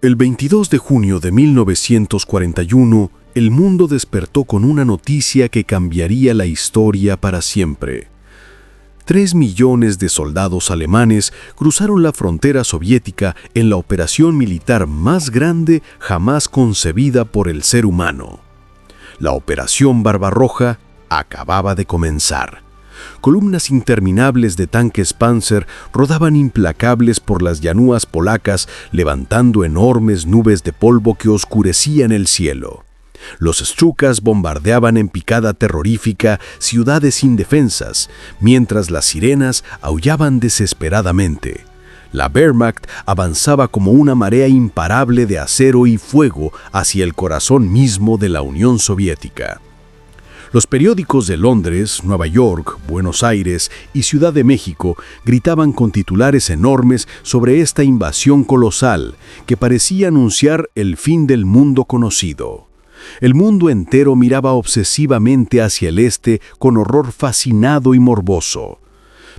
El 22 de junio de 1941, el mundo despertó con una noticia que cambiaría la historia para siempre. 3 millones de soldados alemanes cruzaron la frontera soviética en la operación militar más grande jamás concebida por el ser humano. La Operación Barbarroja acababa de comenzar. Columnas interminables de tanques Panzer rodaban implacables por las llanuras polacas, levantando enormes nubes de polvo que oscurecían el cielo. Los Stukas bombardeaban en picada terrorífica ciudades indefensas, mientras las sirenas aullaban desesperadamente. La Wehrmacht avanzaba como una marea imparable de acero y fuego hacia el corazón mismo de la Unión Soviética. Los periódicos de Londres, Nueva York, Buenos Aires y Ciudad de México gritaban con titulares enormes sobre esta invasión colosal que parecía anunciar el fin del mundo conocido. El mundo entero miraba obsesivamente hacia el este con horror fascinado y morboso.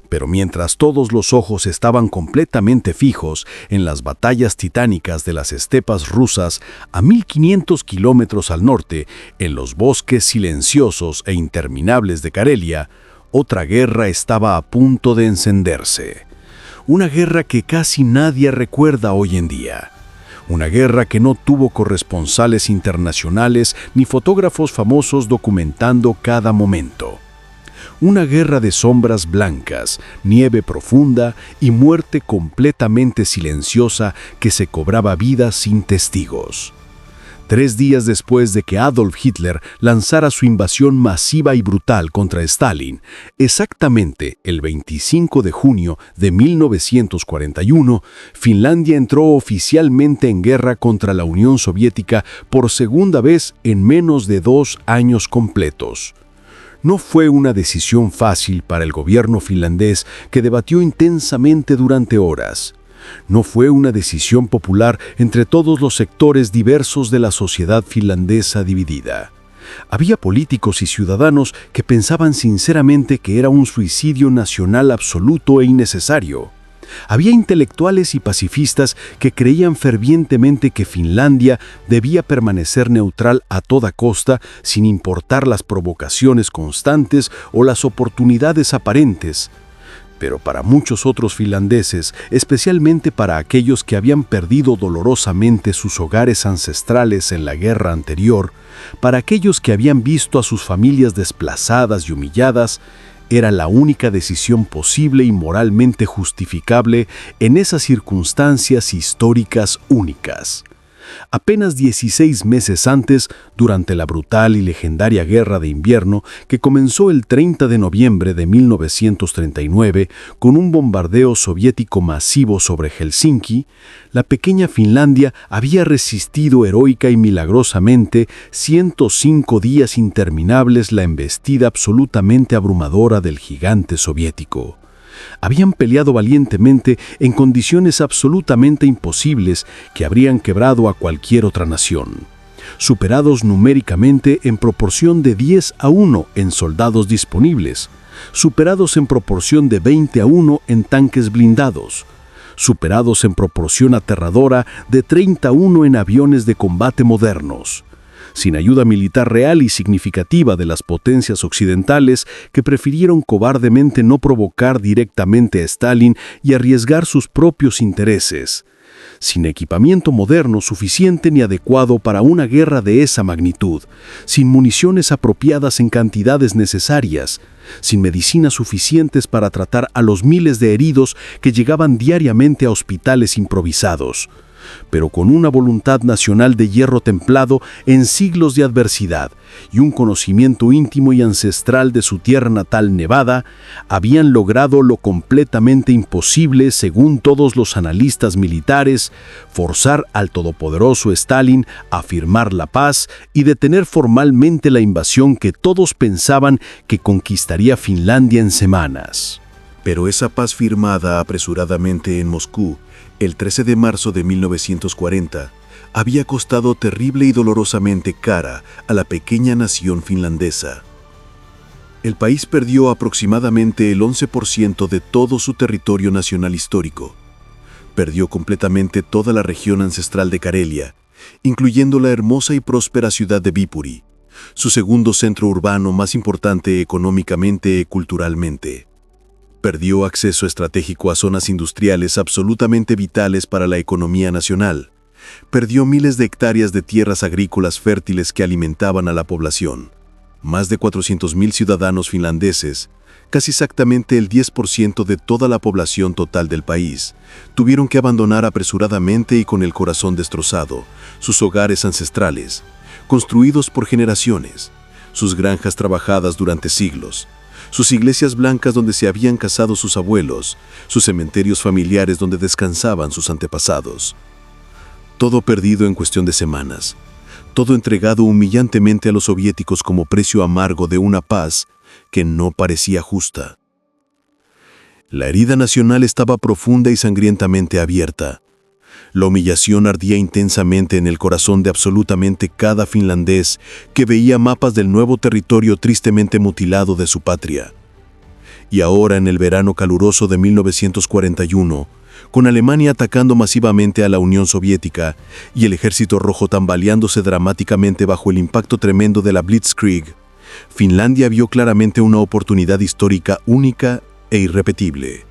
Pero mientras todos los ojos estaban completamente fijos en las batallas titánicas de las estepas rusas a 1500 kilómetros al norte, en los bosques silenciosos e interminables de Karelia, otra guerra estaba a punto de encenderse. Una guerra que casi nadie recuerda hoy en día. Una guerra que no tuvo corresponsales internacionales ni fotógrafos famosos documentando cada momento. Una guerra de sombras blancas, nieve profunda y muerte completamente silenciosa que se cobraba vida sin testigos. 3 días después de que Adolf Hitler lanzara su invasión masiva y brutal contra Stalin, exactamente el 25 de junio de 1941, Finlandia entró oficialmente en guerra contra la Unión Soviética por segunda vez en menos de 2 años completos. No fue una decisión fácil para el gobierno finlandés, que debatió intensamente durante horas. No fue una decisión popular entre todos los sectores diversos de la sociedad finlandesa dividida. Había políticos y ciudadanos que pensaban sinceramente que era un suicidio nacional absoluto e innecesario. Había intelectuales y pacifistas que creían fervientemente que Finlandia debía permanecer neutral a toda costa, sin importar las provocaciones constantes o las oportunidades aparentes. Pero para muchos otros finlandeses, especialmente para aquellos que habían perdido dolorosamente sus hogares ancestrales en la guerra anterior, para aquellos que habían visto a sus familias desplazadas y humilladas, era la única decisión posible y moralmente justificable en esas circunstancias históricas únicas. Apenas 16 meses antes, durante la brutal y legendaria Guerra de Invierno, que comenzó el 30 de noviembre de 1939 con un bombardeo soviético masivo sobre Helsinki, la pequeña Finlandia había resistido heroica y milagrosamente 105 días interminables la embestida absolutamente abrumadora del gigante soviético. Habían peleado valientemente en condiciones absolutamente imposibles que habrían quebrado a cualquier otra nación. Superados numéricamente en proporción de 10-1 en soldados disponibles, superados en proporción de 20-1 en tanques blindados, superados en proporción aterradora de 30-1 en aviones de combate modernos, sin ayuda militar real y significativa de las potencias occidentales que prefirieron cobardemente no provocar directamente a Stalin y arriesgar sus propios intereses, sin equipamiento moderno suficiente ni adecuado para una guerra de esa magnitud, sin municiones apropiadas en cantidades necesarias, sin medicinas suficientes para tratar a los miles de heridos que llegaban diariamente a hospitales improvisados, pero con una voluntad nacional de hierro templado en siglos de adversidad y un conocimiento íntimo y ancestral de su tierra natal Nevada, habían logrado lo completamente imposible, según todos los analistas militares: forzar al todopoderoso Stalin a firmar la paz y detener formalmente la invasión que todos pensaban que conquistaría Finlandia en semanas. Pero esa paz firmada apresuradamente en Moscú el 13 de marzo de 1940 había costado terrible y dolorosamente cara a la pequeña nación finlandesa. El país perdió aproximadamente el 11% de todo su territorio nacional histórico. perdió completamente toda la región ancestral de Karelia, incluyendo la hermosa y próspera ciudad de Viipuri, su segundo centro urbano más importante económicamente y culturalmente. Perdió acceso estratégico a zonas industriales absolutamente vitales para la economía nacional. Perdió miles de hectáreas de tierras agrícolas fértiles que alimentaban a la población. Más de 400.000 ciudadanos finlandeses, casi exactamente el 10% de toda la población total del país, tuvieron que abandonar apresuradamente y con el corazón destrozado sus hogares ancestrales, construidos por generaciones, sus granjas trabajadas durante siglos, sus iglesias blancas donde se habían casado sus abuelos, sus cementerios familiares donde descansaban sus antepasados. Todo perdido en cuestión de semanas, todo entregado humillantemente a los soviéticos como precio amargo de una paz que no parecía justa. La herida nacional estaba profunda y sangrientamente abierta. La humillación ardía intensamente en el corazón de absolutamente cada finlandés que veía mapas del nuevo territorio tristemente mutilado de su patria. Y ahora, en el verano caluroso de 1941, con Alemania atacando masivamente a la Unión Soviética y el Ejército Rojo tambaleándose dramáticamente bajo el impacto tremendo de la Blitzkrieg, Finlandia vio claramente una oportunidad histórica única e irrepetible.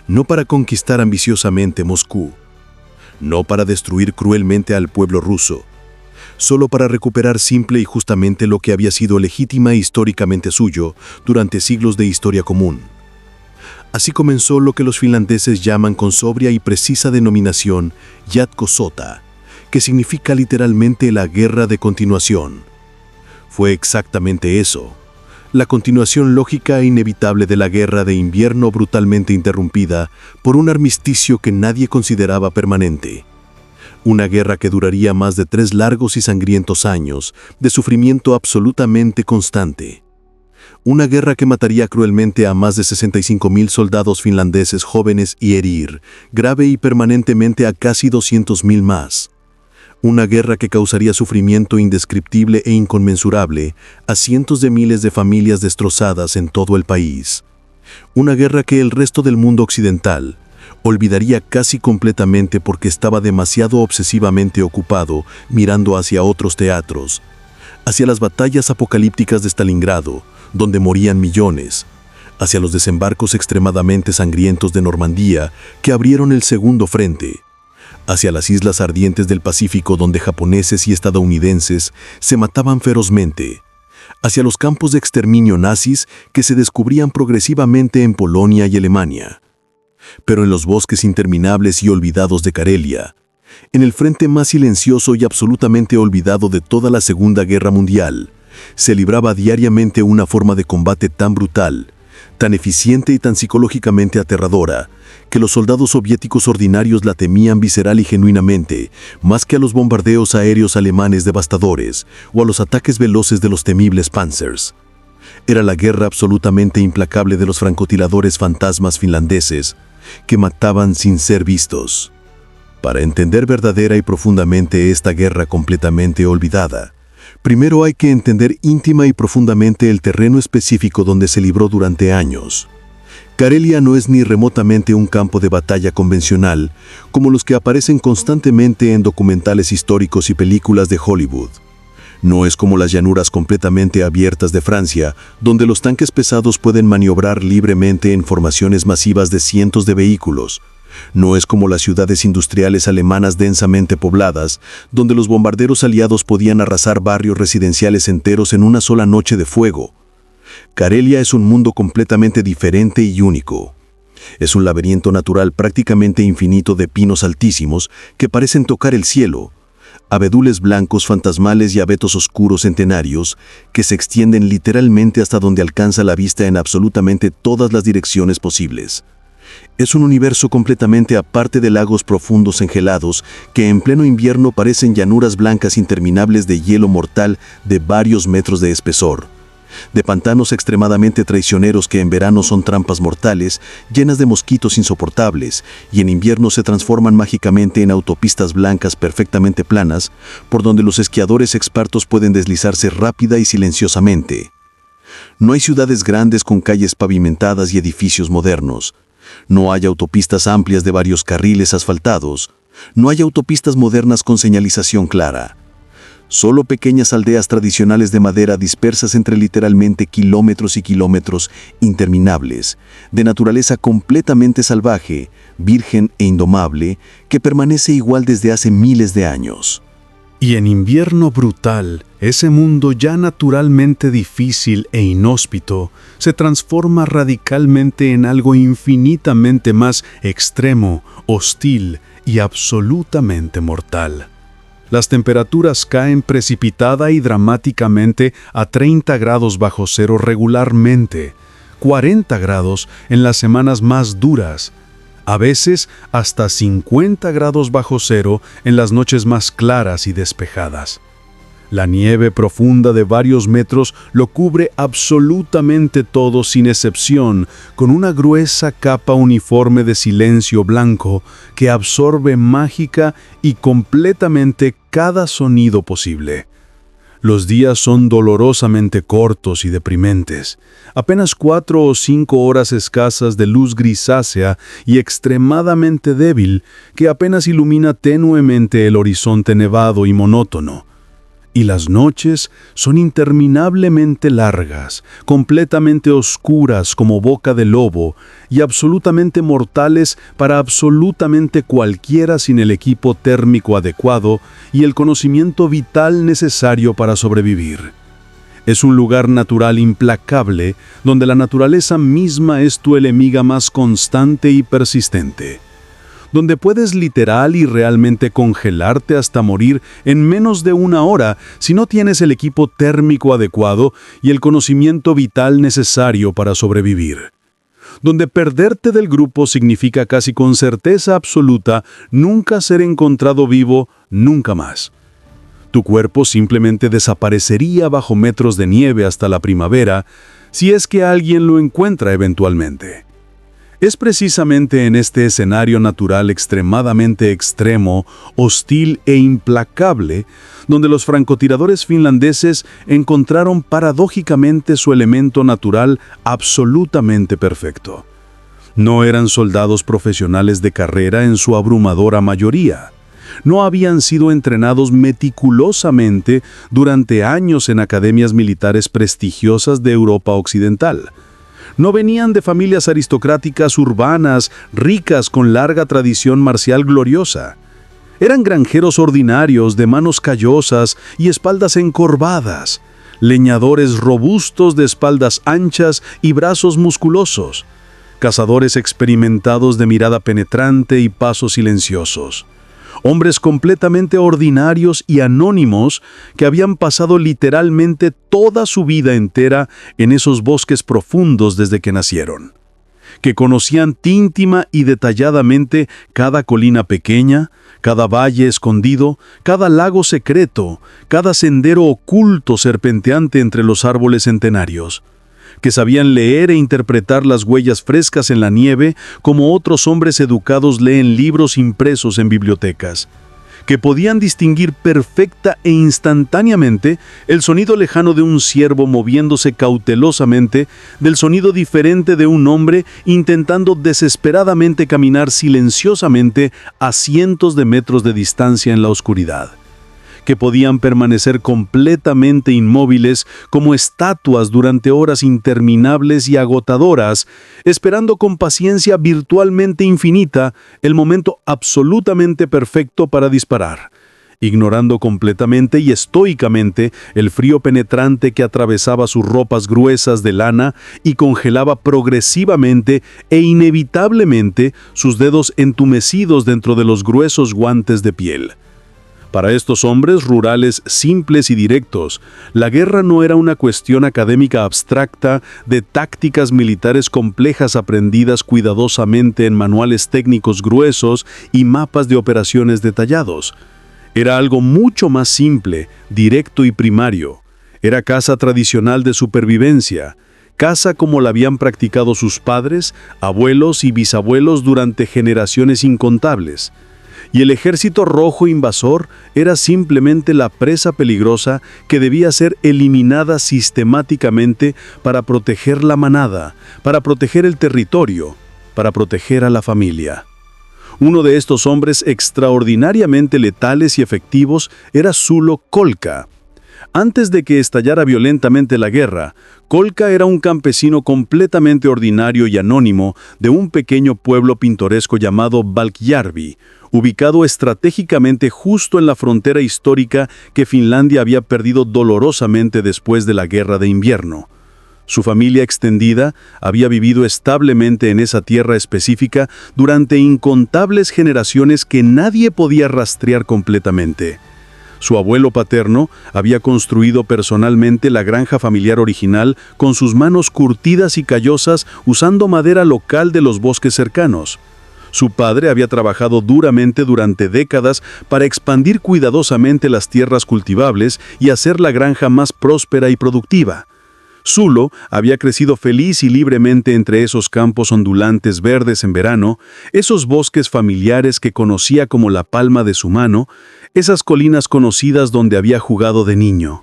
No para conquistar ambiciosamente Moscú, no para destruir cruelmente al pueblo ruso, solo para recuperar simple y justamente lo que había sido legítima e históricamente suyo durante siglos de historia común. Así comenzó lo que los finlandeses llaman con sobria y precisa denominación Jatkosota, que significa literalmente la guerra de continuación. Fue exactamente eso, la continuación lógica e inevitable de la guerra de invierno brutalmente interrumpida por un armisticio que nadie consideraba permanente. Una guerra que duraría más de 3 largos y sangrientos años de sufrimiento absolutamente constante. Una guerra que mataría cruelmente a más de 65.000 soldados finlandeses jóvenes y herir grave y permanentemente a casi 200.000 más. Una guerra que causaría sufrimiento indescriptible e inconmensurable a cientos de miles de familias destrozadas en todo el país. Una guerra que el resto del mundo occidental olvidaría casi completamente porque estaba demasiado obsesivamente ocupado mirando hacia otros teatros, hacia las batallas apocalípticas de Stalingrado, donde morían millones, hacia los desembarcos extremadamente sangrientos de Normandía que abrieron el segundo frente, hacia las islas ardientes del Pacífico donde japoneses y estadounidenses se mataban ferozmente, hacia los campos de exterminio nazis que se descubrían progresivamente en Polonia y Alemania. Pero en los bosques interminables y olvidados de Karelia, en el frente más silencioso y absolutamente olvidado de toda la Segunda Guerra Mundial, se libraba diariamente una forma de combate tan brutal, tan eficiente y tan psicológicamente aterradora, que los soldados soviéticos ordinarios la temían visceral y genuinamente, más que a los bombardeos aéreos alemanes devastadores o a los ataques veloces de los temibles Panzers. Era la guerra absolutamente implacable de los francotiradores fantasmas finlandeses, que mataban sin ser vistos. Para entender verdadera y profundamente esta guerra completamente olvidada, primero hay que entender íntima y profundamente el terreno específico donde se libró durante años. Karelia no es ni remotamente un campo de batalla convencional, como los que aparecen constantemente en documentales históricos y películas de Hollywood. No es como las llanuras completamente abiertas de Francia, donde los tanques pesados pueden maniobrar libremente en formaciones masivas de cientos de vehículos. No es como las ciudades industriales alemanas densamente pobladas, donde los bombarderos aliados podían arrasar barrios residenciales enteros en una sola noche de fuego. Karelia es un mundo completamente diferente y único. Es un laberinto natural prácticamente infinito de pinos altísimos que parecen tocar el cielo, abedules blancos fantasmales y abetos oscuros centenarios que se extienden literalmente hasta donde alcanza la vista en absolutamente todas las direcciones posibles. Es un universo completamente aparte de lagos profundos engelados que en pleno invierno parecen llanuras blancas interminables de hielo mortal de varios metros de espesor, de pantanos extremadamente traicioneros que en verano son trampas mortales, llenas de mosquitos insoportables, y en invierno se transforman mágicamente en autopistas blancas perfectamente planas, por donde los esquiadores expertos pueden deslizarse rápida y silenciosamente. No hay ciudades grandes con calles pavimentadas y edificios modernos. No hay autopistas amplias de varios carriles asfaltados. No hay autopistas modernas con señalización clara. Solo pequeñas aldeas tradicionales de madera dispersas entre literalmente kilómetros y kilómetros interminables, de naturaleza completamente salvaje, virgen e indomable, que permanece igual desde hace miles de años. Y en invierno brutal, ese mundo ya naturalmente difícil e inhóspito se transforma radicalmente en algo infinitamente más extremo, hostil y absolutamente mortal. Las temperaturas caen precipitada y dramáticamente a 30 grados bajo cero regularmente, 40 grados en las semanas más duras, a veces hasta 50 grados bajo cero en las noches más claras y despejadas. La nieve profunda de varios metros lo cubre absolutamente todo sin excepción, con una gruesa capa uniforme de silencio blanco que absorbe mágica y completamente cada sonido posible. Los días son dolorosamente cortos y deprimentes, apenas 4 o 5 horas escasas de luz grisácea y extremadamente débil que apenas ilumina tenuemente el horizonte nevado y monótono. Y las noches son interminablemente largas, completamente oscuras como boca de lobo y absolutamente mortales para absolutamente cualquiera sin el equipo térmico adecuado y el conocimiento vital necesario para sobrevivir. Es un lugar natural implacable donde la naturaleza misma es tu enemiga más constante y persistente, donde puedes literal y realmente congelarte hasta morir en menos de 1 hora si no tienes el equipo térmico adecuado y el conocimiento vital necesario para sobrevivir. Donde perderte del grupo significa casi con certeza absoluta nunca ser encontrado vivo nunca más. Tu cuerpo simplemente desaparecería bajo metros de nieve hasta la primavera si es que alguien lo encuentra eventualmente. Es precisamente en este escenario natural extremadamente extremo, hostil e implacable, donde los francotiradores finlandeses encontraron paradójicamente su elemento natural absolutamente perfecto. No eran soldados profesionales de carrera en su abrumadora mayoría. No habían sido entrenados meticulosamente durante años en academias militares prestigiosas de Europa Occidental. No venían de familias aristocráticas urbanas, ricas con larga tradición marcial gloriosa. Eran granjeros ordinarios de manos callosas y espaldas encorvadas, leñadores robustos de espaldas anchas y brazos musculosos, cazadores experimentados de mirada penetrante y pasos silenciosos. Hombres completamente ordinarios y anónimos que habían pasado literalmente toda su vida entera en esos bosques profundos desde que nacieron, que conocían íntima y detalladamente cada colina pequeña, cada valle escondido, cada lago secreto, cada sendero oculto serpenteante entre los árboles centenarios, que sabían leer e interpretar las huellas frescas en la nieve como otros hombres educados leen libros impresos en bibliotecas, que podían distinguir perfecta e instantáneamente el sonido lejano de un ciervo moviéndose cautelosamente del sonido diferente de un hombre intentando desesperadamente caminar silenciosamente a cientos de metros de distancia en la oscuridad, que podían permanecer completamente inmóviles como estatuas durante horas interminables y agotadoras, esperando con paciencia virtualmente infinita el momento absolutamente perfecto para disparar, ignorando completamente y estoicamente el frío penetrante que atravesaba sus ropas gruesas de lana y congelaba progresivamente e inevitablemente sus dedos entumecidos dentro de los gruesos guantes de piel. Para estos hombres rurales simples y directos, la guerra no era una cuestión académica abstracta de tácticas militares complejas aprendidas cuidadosamente en manuales técnicos gruesos y mapas de operaciones detallados. Era algo mucho más simple, directo y primario. Era caza tradicional de supervivencia, caza como la habían practicado sus padres, abuelos y bisabuelos durante generaciones incontables. Y el ejército rojo invasor era simplemente la presa peligrosa que debía ser eliminada sistemáticamente para proteger la manada, para proteger el territorio, para proteger a la familia. Uno de estos hombres extraordinariamente letales y efectivos era Sulo Kolka. Antes de que estallara violentamente la guerra, Kolka era un campesino completamente ordinario y anónimo de un pequeño pueblo pintoresco llamado Valkjärvi, ubicado estratégicamente justo en la frontera histórica que Finlandia había perdido dolorosamente después de la Guerra de Invierno. Su familia extendida había vivido establemente en esa tierra específica durante incontables generaciones que nadie podía rastrear completamente. Su abuelo paterno había construido personalmente la granja familiar original con sus manos curtidas y callosas usando madera local de los bosques cercanos. Su padre había trabajado duramente durante décadas para expandir cuidadosamente las tierras cultivables y hacer la granja más próspera y productiva. Sulo había crecido feliz y libremente entre esos campos ondulantes verdes en verano, esos bosques familiares que conocía como la palma de su mano, esas colinas conocidas donde había jugado de niño.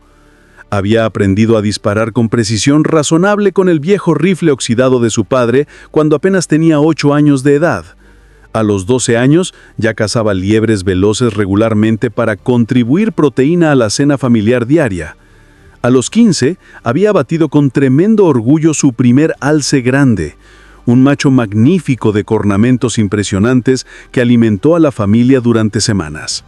Había aprendido a disparar con precisión razonable con el viejo rifle oxidado de su padre cuando apenas tenía 8 años de edad. A los 12 años ya cazaba liebres veloces regularmente para contribuir proteína a la cena familiar diaria. A los 15 había abatido con tremendo orgullo su primer alce grande, un macho magnífico de cornamentos impresionantes que alimentó a la familia durante semanas.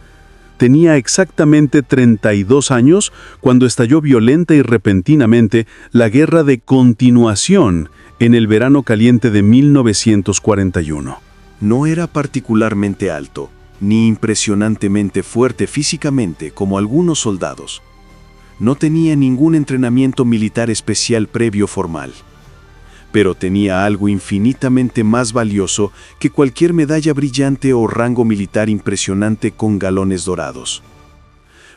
Tenía exactamente 32 años cuando estalló violenta y repentinamente la Guerra de Continuación en el verano caliente de 1941. No era particularmente alto, ni impresionantemente fuerte físicamente como algunos soldados. No tenía ningún entrenamiento militar especial previo formal, pero tenía algo infinitamente más valioso que cualquier medalla brillante o rango militar impresionante con galones dorados.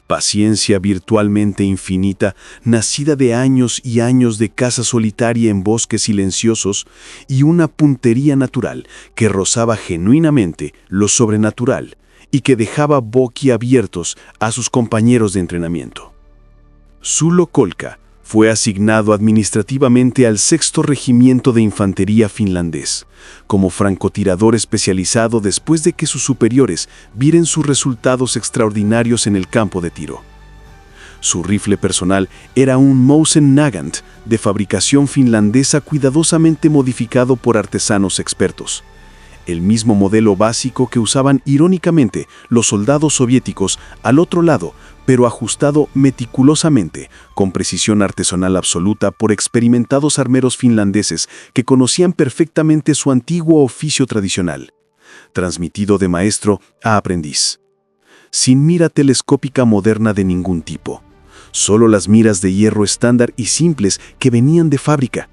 Paciencia virtualmente infinita, nacida de años y años de caza solitaria en bosques silenciosos, y una puntería natural que rozaba genuinamente lo sobrenatural y que dejaba boquiabiertos a sus compañeros de entrenamiento. Sulo Kolka fue asignado administrativamente al 6º Regimiento de Infantería finlandés, como francotirador especializado después de que sus superiores vieran sus resultados extraordinarios en el campo de tiro. Su rifle personal era un Mosin Nagant de fabricación finlandesa cuidadosamente modificado por artesanos expertos. El mismo modelo básico que usaban irónicamente los soldados soviéticos al otro lado, pero ajustado meticulosamente, con precisión artesanal absoluta por experimentados armeros finlandeses que conocían perfectamente su antiguo oficio tradicional, transmitido de maestro a aprendiz. Sin mira telescópica moderna de ningún tipo, solo las miras de hierro estándar y simples que venían de fábrica.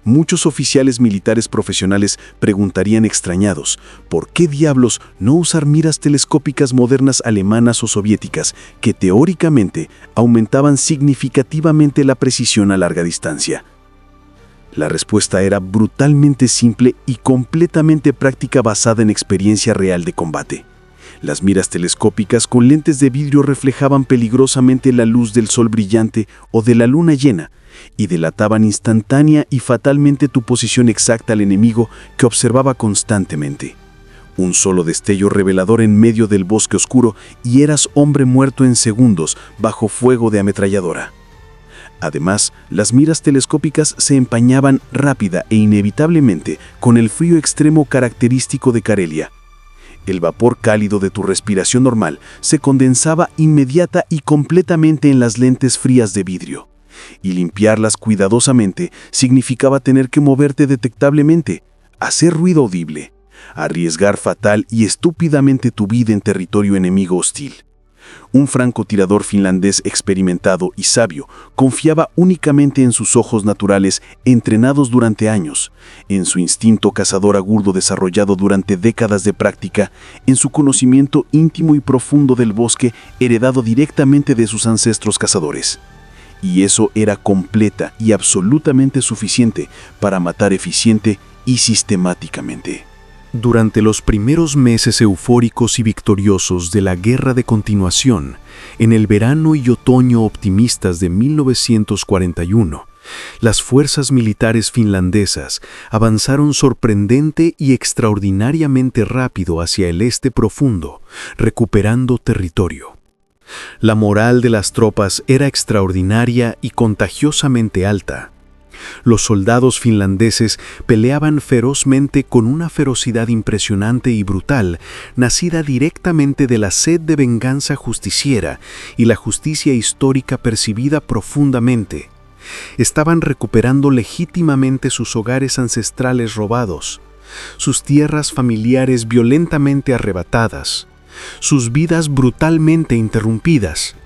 Muchos oficiales militares profesionales preguntarían extrañados, ¿por qué diablos no usar miras telescópicas modernas alemanas o soviéticas que teóricamente aumentaban significativamente la precisión a larga distancia? La respuesta era brutalmente simple y completamente práctica basada en experiencia real de combate. Las miras telescópicas con lentes de vidrio reflejaban peligrosamente la luz del sol brillante o de la luna llena, y delataban instantánea y fatalmente tu posición exacta al enemigo que observaba constantemente. Un solo destello revelador en medio del bosque oscuro y eras hombre muerto en segundos bajo fuego de ametralladora. Además, las miras telescópicas se empañaban rápida e inevitablemente con el frío extremo característico de Karelia. El vapor cálido de tu respiración normal se condensaba inmediata y completamente en las lentes frías de vidrio. Y limpiarlas cuidadosamente significaba tener que moverte detectablemente, hacer ruido audible, arriesgar fatal y estúpidamente tu vida en territorio enemigo hostil. Un francotirador finlandés experimentado y sabio confiaba únicamente en sus ojos naturales entrenados durante años, en su instinto cazador agudo desarrollado durante décadas de práctica, en su conocimiento íntimo y profundo del bosque heredado directamente de sus ancestros cazadores. Y eso era completa y absolutamente suficiente para matar eficiente y sistemáticamente. Durante los primeros meses eufóricos y victoriosos de la Guerra de Continuación, en el verano y otoño optimistas de 1941, Las fuerzas militares finlandesas avanzaron sorprendente y extraordinariamente rápido hacia el este profundo, recuperando territorio. La moral de las tropas era extraordinaria y contagiosamente alta. Los soldados finlandeses peleaban ferozmente con una ferocidad impresionante y brutal, nacida directamente de la sed de venganza justiciera y la justicia histórica percibida profundamente. Estaban recuperando legítimamente sus hogares ancestrales robados, sus tierras familiares violentamente arrebatadas, sus vidas brutalmente interrumpidas.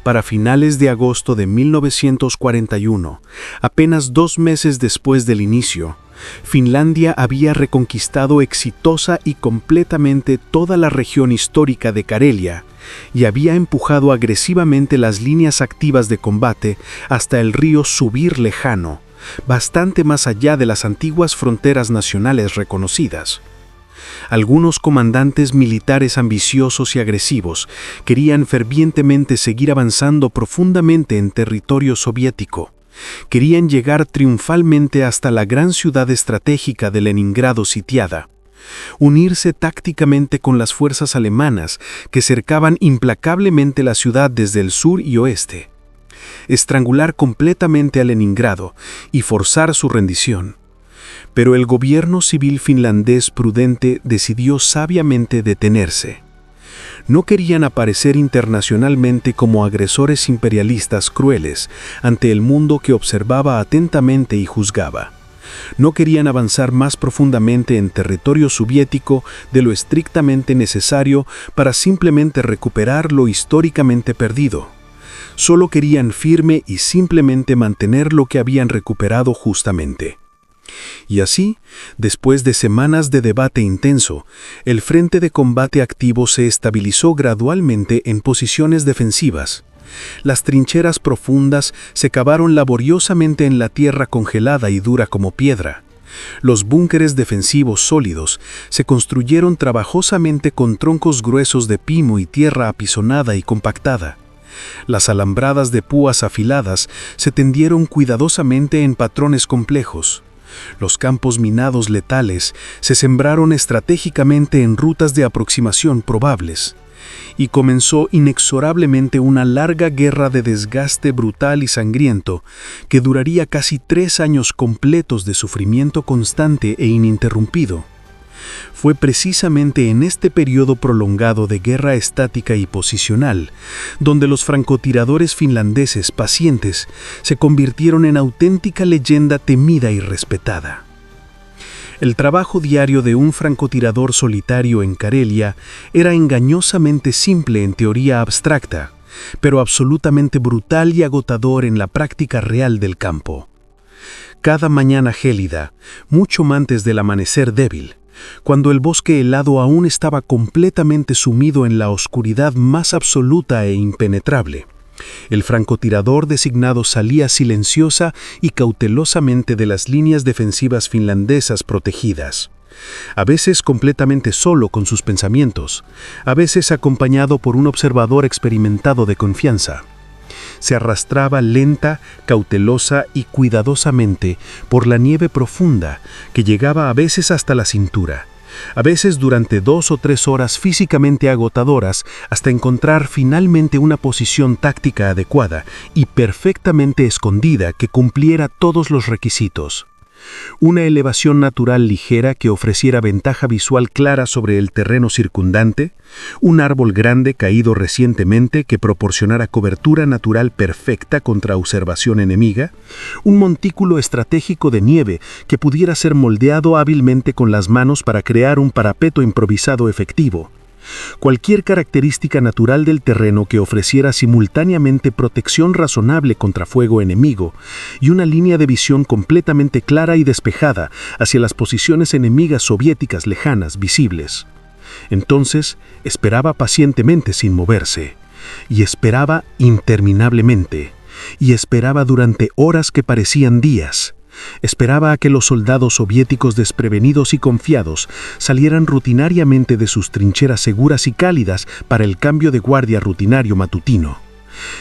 Para finales de agosto de 1941, apenas 2 meses después del inicio, Finlandia había reconquistado exitosa y completamente toda la región histórica de Karelia y había empujado agresivamente las líneas activas de combate hasta el río Subir lejano, bastante más allá de las antiguas fronteras nacionales reconocidas. Algunos comandantes militares ambiciosos y agresivos querían fervientemente seguir avanzando profundamente en territorio soviético. Querían llegar triunfalmente hasta la gran ciudad estratégica de Leningrado sitiada, unirse tácticamente con las fuerzas alemanas que cercaban implacablemente la ciudad desde el sur y oeste, estrangular completamente a Leningrado y forzar su rendición. Pero el gobierno civil finlandés prudente decidió sabiamente detenerse. No querían aparecer internacionalmente como agresores imperialistas crueles ante el mundo que observaba atentamente y juzgaba. No querían avanzar más profundamente en territorio soviético de lo estrictamente necesario para simplemente recuperar lo históricamente perdido. Solo querían firme y simplemente mantener lo que habían recuperado justamente. Y así, después de semanas de debate intenso, el frente de combate activo se estabilizó gradualmente en posiciones defensivas. Las trincheras profundas se cavaron laboriosamente en la tierra congelada y dura como piedra. Los búnkeres defensivos sólidos se construyeron trabajosamente con troncos gruesos de pino y tierra apisonada y compactada. Las alambradas de púas afiladas se tendieron cuidadosamente en patrones complejos. Los campos minados letales se sembraron estratégicamente en rutas de aproximación probables, y comenzó inexorablemente una larga guerra de desgaste brutal y sangriento que duraría casi 3 años completos de sufrimiento constante e ininterrumpido. Fue precisamente en este periodo prolongado de guerra estática y posicional donde los francotiradores finlandeses pacientes se convirtieron en auténtica leyenda temida y respetada. El trabajo diario de un francotirador solitario en Karelia era engañosamente simple en teoría abstracta, pero absolutamente brutal y agotador en la práctica real del campo. Cada mañana gélida, mucho antes del amanecer débil, cuando el bosque helado aún estaba completamente sumido en la oscuridad más absoluta e impenetrable, el francotirador designado salía silenciosa y cautelosamente de las líneas defensivas finlandesas protegidas, a veces completamente solo con sus pensamientos, a veces acompañado por un observador experimentado de confianza. Se arrastraba lenta, cautelosa y cuidadosamente por la nieve profunda que llegaba a veces hasta la cintura, a veces durante 2 o 3 horas físicamente agotadoras hasta encontrar finalmente una posición táctica adecuada y perfectamente escondida que cumpliera todos los requisitos. Una elevación natural ligera que ofreciera ventaja visual clara sobre el terreno circundante, un árbol grande caído recientemente que proporcionara cobertura natural perfecta contra observación enemiga, un montículo estratégico de nieve que pudiera ser moldeado hábilmente con las manos para crear un parapeto improvisado efectivo. Cualquier característica natural del terreno que ofreciera simultáneamente protección razonable contra fuego enemigo y una línea de visión completamente clara y despejada hacia las posiciones enemigas soviéticas lejanas visibles. Entonces, esperaba pacientemente sin moverse, y esperaba interminablemente, y esperaba durante horas que parecían días. Esperaba a que los soldados soviéticos desprevenidos y confiados salieran rutinariamente de sus trincheras seguras y cálidas para el cambio de guardia rutinario matutino.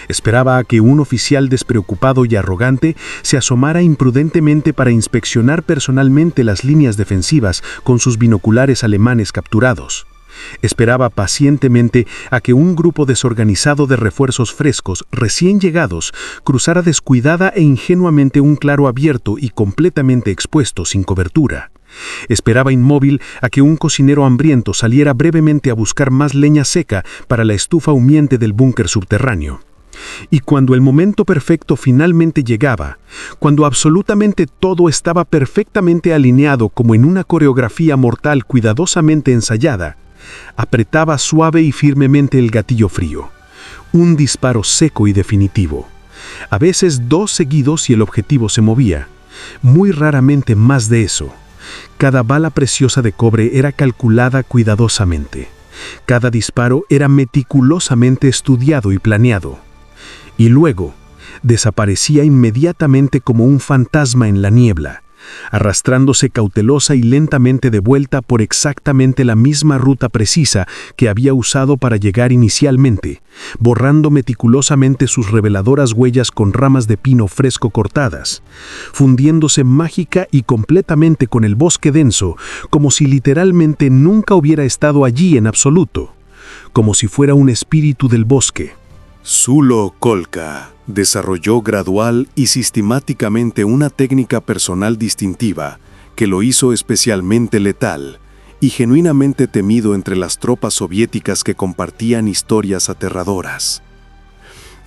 Esperaba a que un oficial despreocupado y arrogante se asomara imprudentemente para inspeccionar personalmente las líneas defensivas con sus binoculares alemanes capturados. Esperaba pacientemente a que un grupo desorganizado de refuerzos frescos, recién llegados, cruzara descuidada e ingenuamente un claro abierto y completamente expuesto sin cobertura. Esperaba inmóvil a que un cocinero hambriento saliera brevemente a buscar más leña seca para la estufa humeante del búnker subterráneo. Y cuando el momento perfecto finalmente llegaba, cuando absolutamente todo estaba perfectamente alineado como en una coreografía mortal cuidadosamente ensayada, apretaba suave y firmemente el gatillo frío. Un disparo seco y definitivo. A veces 2 seguidos y el objetivo se movía. Muy raramente más de eso. Cada bala preciosa de cobre era calculada cuidadosamente. Cada disparo era meticulosamente estudiado y planeado. Y luego, desaparecía inmediatamente como un fantasma en la niebla, arrastrándose cautelosa y lentamente de vuelta por exactamente la misma ruta precisa que había usado para llegar inicialmente, borrando meticulosamente sus reveladoras huellas con ramas de pino fresco cortadas, fundiéndose mágica y completamente con el bosque denso, como si literalmente nunca hubiera estado allí en absoluto, como si fuera un espíritu del bosque. Sulo Kolka desarrolló gradual y sistemáticamente una técnica personal distintiva que lo hizo especialmente letal y genuinamente temido entre las tropas soviéticas que compartían historias aterradoras.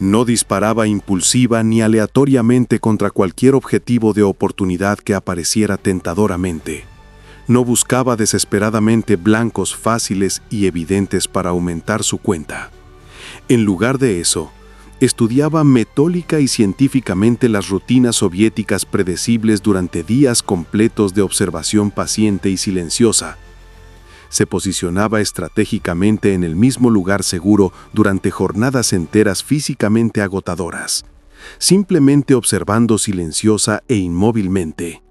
No disparaba impulsiva ni aleatoriamente contra cualquier objetivo de oportunidad que apareciera tentadoramente. No buscaba desesperadamente blancos fáciles y evidentes para aumentar su cuenta. En lugar de eso, estudiaba metódica y científicamente las rutinas soviéticas predecibles durante días completos de observación paciente y silenciosa. Se posicionaba estratégicamente en el mismo lugar seguro durante jornadas enteras físicamente agotadoras, simplemente observando silenciosa e inmóvilmente,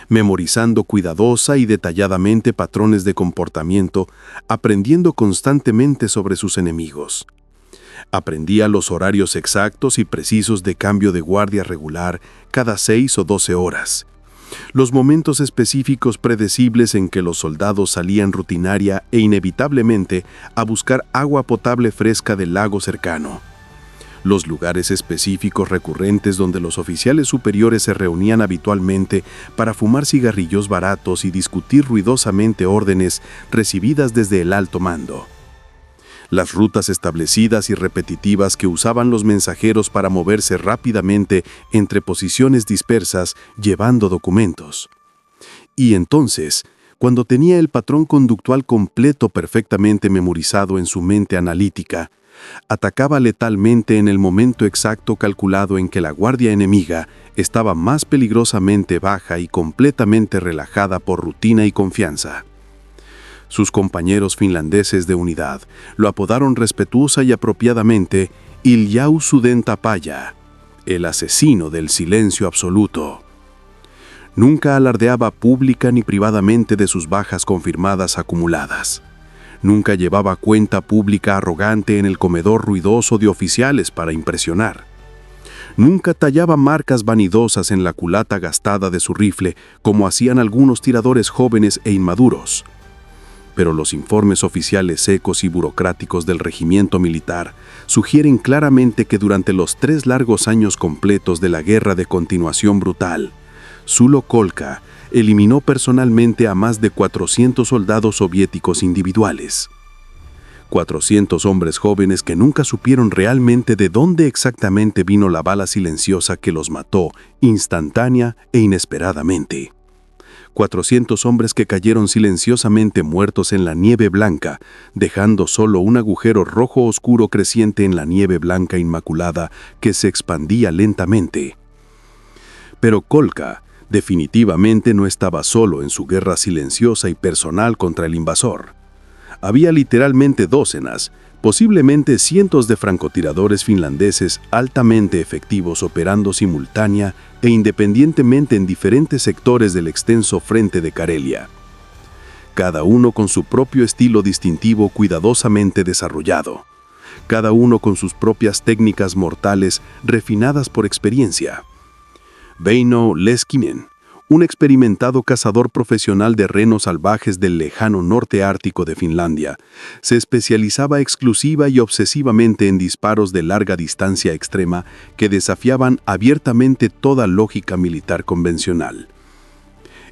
memorizando cuidadosa y detalladamente patrones de comportamiento, aprendiendo constantemente sobre sus enemigos. Aprendía los horarios exactos y precisos de cambio de guardia regular cada 6 o 12 horas. Los momentos específicos predecibles en que los soldados salían rutinaria e inevitablemente a buscar agua potable fresca del lago cercano. Los lugares específicos recurrentes donde los oficiales superiores se reunían habitualmente para fumar cigarrillos baratos y discutir ruidosamente órdenes recibidas desde el alto mando. Las rutas establecidas y repetitivas que usaban los mensajeros para moverse rápidamente entre posiciones dispersas llevando documentos. Y entonces, cuando tenía el patrón conductual completo perfectamente memorizado en su mente analítica, atacaba letalmente en el momento exacto calculado en que la guardia enemiga estaba más peligrosamente baja y completamente relajada por rutina y confianza. Sus compañeros finlandeses de unidad lo apodaron respetuosa y apropiadamente Iljau Sudentapaya, el asesino del silencio absoluto. Nunca alardeaba pública ni privadamente de sus bajas confirmadas acumuladas. Nunca llevaba cuenta pública arrogante en el comedor ruidoso de oficiales para impresionar. Nunca tallaba marcas vanidosas en la culata gastada de su rifle como hacían algunos tiradores jóvenes e inmaduros. Pero los informes oficiales secos y burocráticos del regimiento militar sugieren claramente que durante los 3 largos años completos de la guerra de continuación brutal, Sulo Kolka eliminó personalmente a más de 400 soldados soviéticos individuales. 400 hombres jóvenes que nunca supieron realmente de dónde exactamente vino la bala silenciosa que los mató instantánea e inesperadamente. 400 hombres que cayeron silenciosamente muertos en la nieve blanca, dejando solo un agujero rojo oscuro creciente en la nieve blanca inmaculada que se expandía lentamente. Pero Kolka definitivamente no estaba solo en su guerra silenciosa y personal contra el invasor. Había literalmente dócenas, posiblemente cientos de francotiradores finlandeses altamente efectivos operando simultánea e independientemente en diferentes sectores del extenso frente de Karelia. Cada uno con su propio estilo distintivo cuidadosamente desarrollado. cada uno con sus propias técnicas mortales refinadas por experiencia. Väinö Leskinen, un experimentado cazador profesional de renos salvajes del lejano norte ártico de Finlandia, se especializaba exclusiva y obsesivamente en disparos de larga distancia extrema que desafiaban abiertamente toda lógica militar convencional.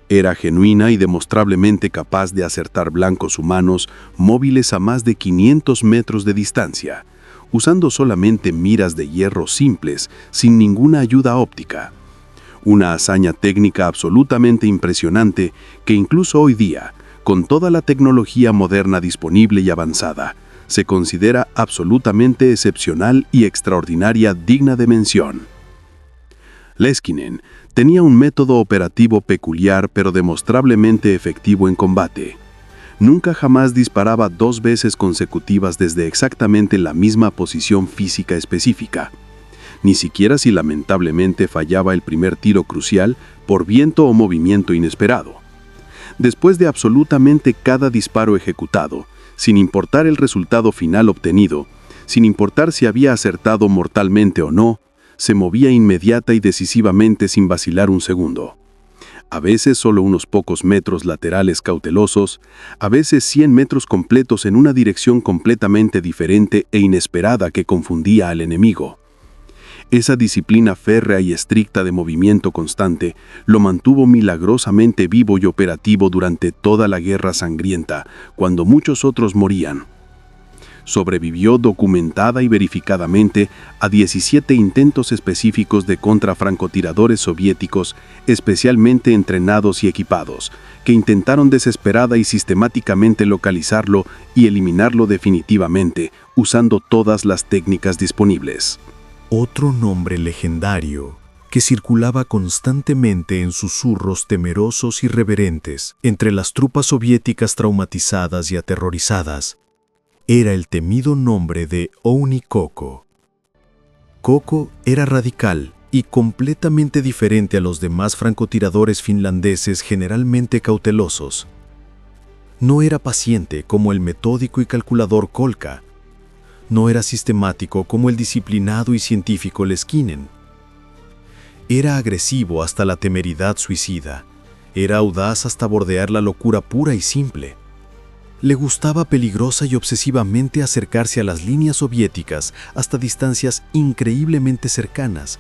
Era genuina y demostrablemente capaz de acertar blancos humanos móviles a más de 500 metros de distancia, usando solamente miras de hierro simples, sin ninguna ayuda óptica. Una hazaña técnica absolutamente impresionante que incluso hoy día, con toda la tecnología moderna disponible y avanzada, se considera absolutamente excepcional y extraordinaria, digna de mención. Leskinen tenía un método operativo peculiar pero demostrablemente efectivo en combate. Nunca jamás disparaba 2 veces consecutivas desde exactamente la misma posición física específica. Ni siquiera si lamentablemente fallaba el primer tiro crucial por viento o movimiento inesperado. Después de absolutamente cada disparo ejecutado, sin importar el resultado final obtenido, sin importar si había acertado mortalmente o no, se movía inmediata y decisivamente sin vacilar un segundo. A veces solo unos pocos metros laterales cautelosos, a veces 100 metros completos en una dirección completamente diferente e inesperada que confundía al enemigo. Esa disciplina férrea y estricta de movimiento constante lo mantuvo milagrosamente vivo y operativo durante toda la guerra sangrienta, cuando muchos otros morían. Sobrevivió documentada y verificadamente a 17 intentos específicos de contrafrancotiradores soviéticos especialmente entrenados y equipados, que intentaron desesperada y sistemáticamente localizarlo y eliminarlo definitivamente, usando todas las técnicas disponibles. Otro nombre legendario que circulaba constantemente en susurros temerosos y reverentes entre las tropas soviéticas traumatizadas y aterrorizadas era el temido nombre de Ouni Kokko. Kokko era radical y completamente diferente a los demás francotiradores finlandeses generalmente cautelosos. No era paciente como el metódico y calculador Kolka. No era sistemático como el disciplinado y científico Leskinen. Era agresivo hasta la temeridad suicida. Era audaz hasta bordear la locura pura y simple. Le gustaba peligrosa y obsesivamente acercarse a las líneas soviéticas hasta distancias increíblemente cercanas,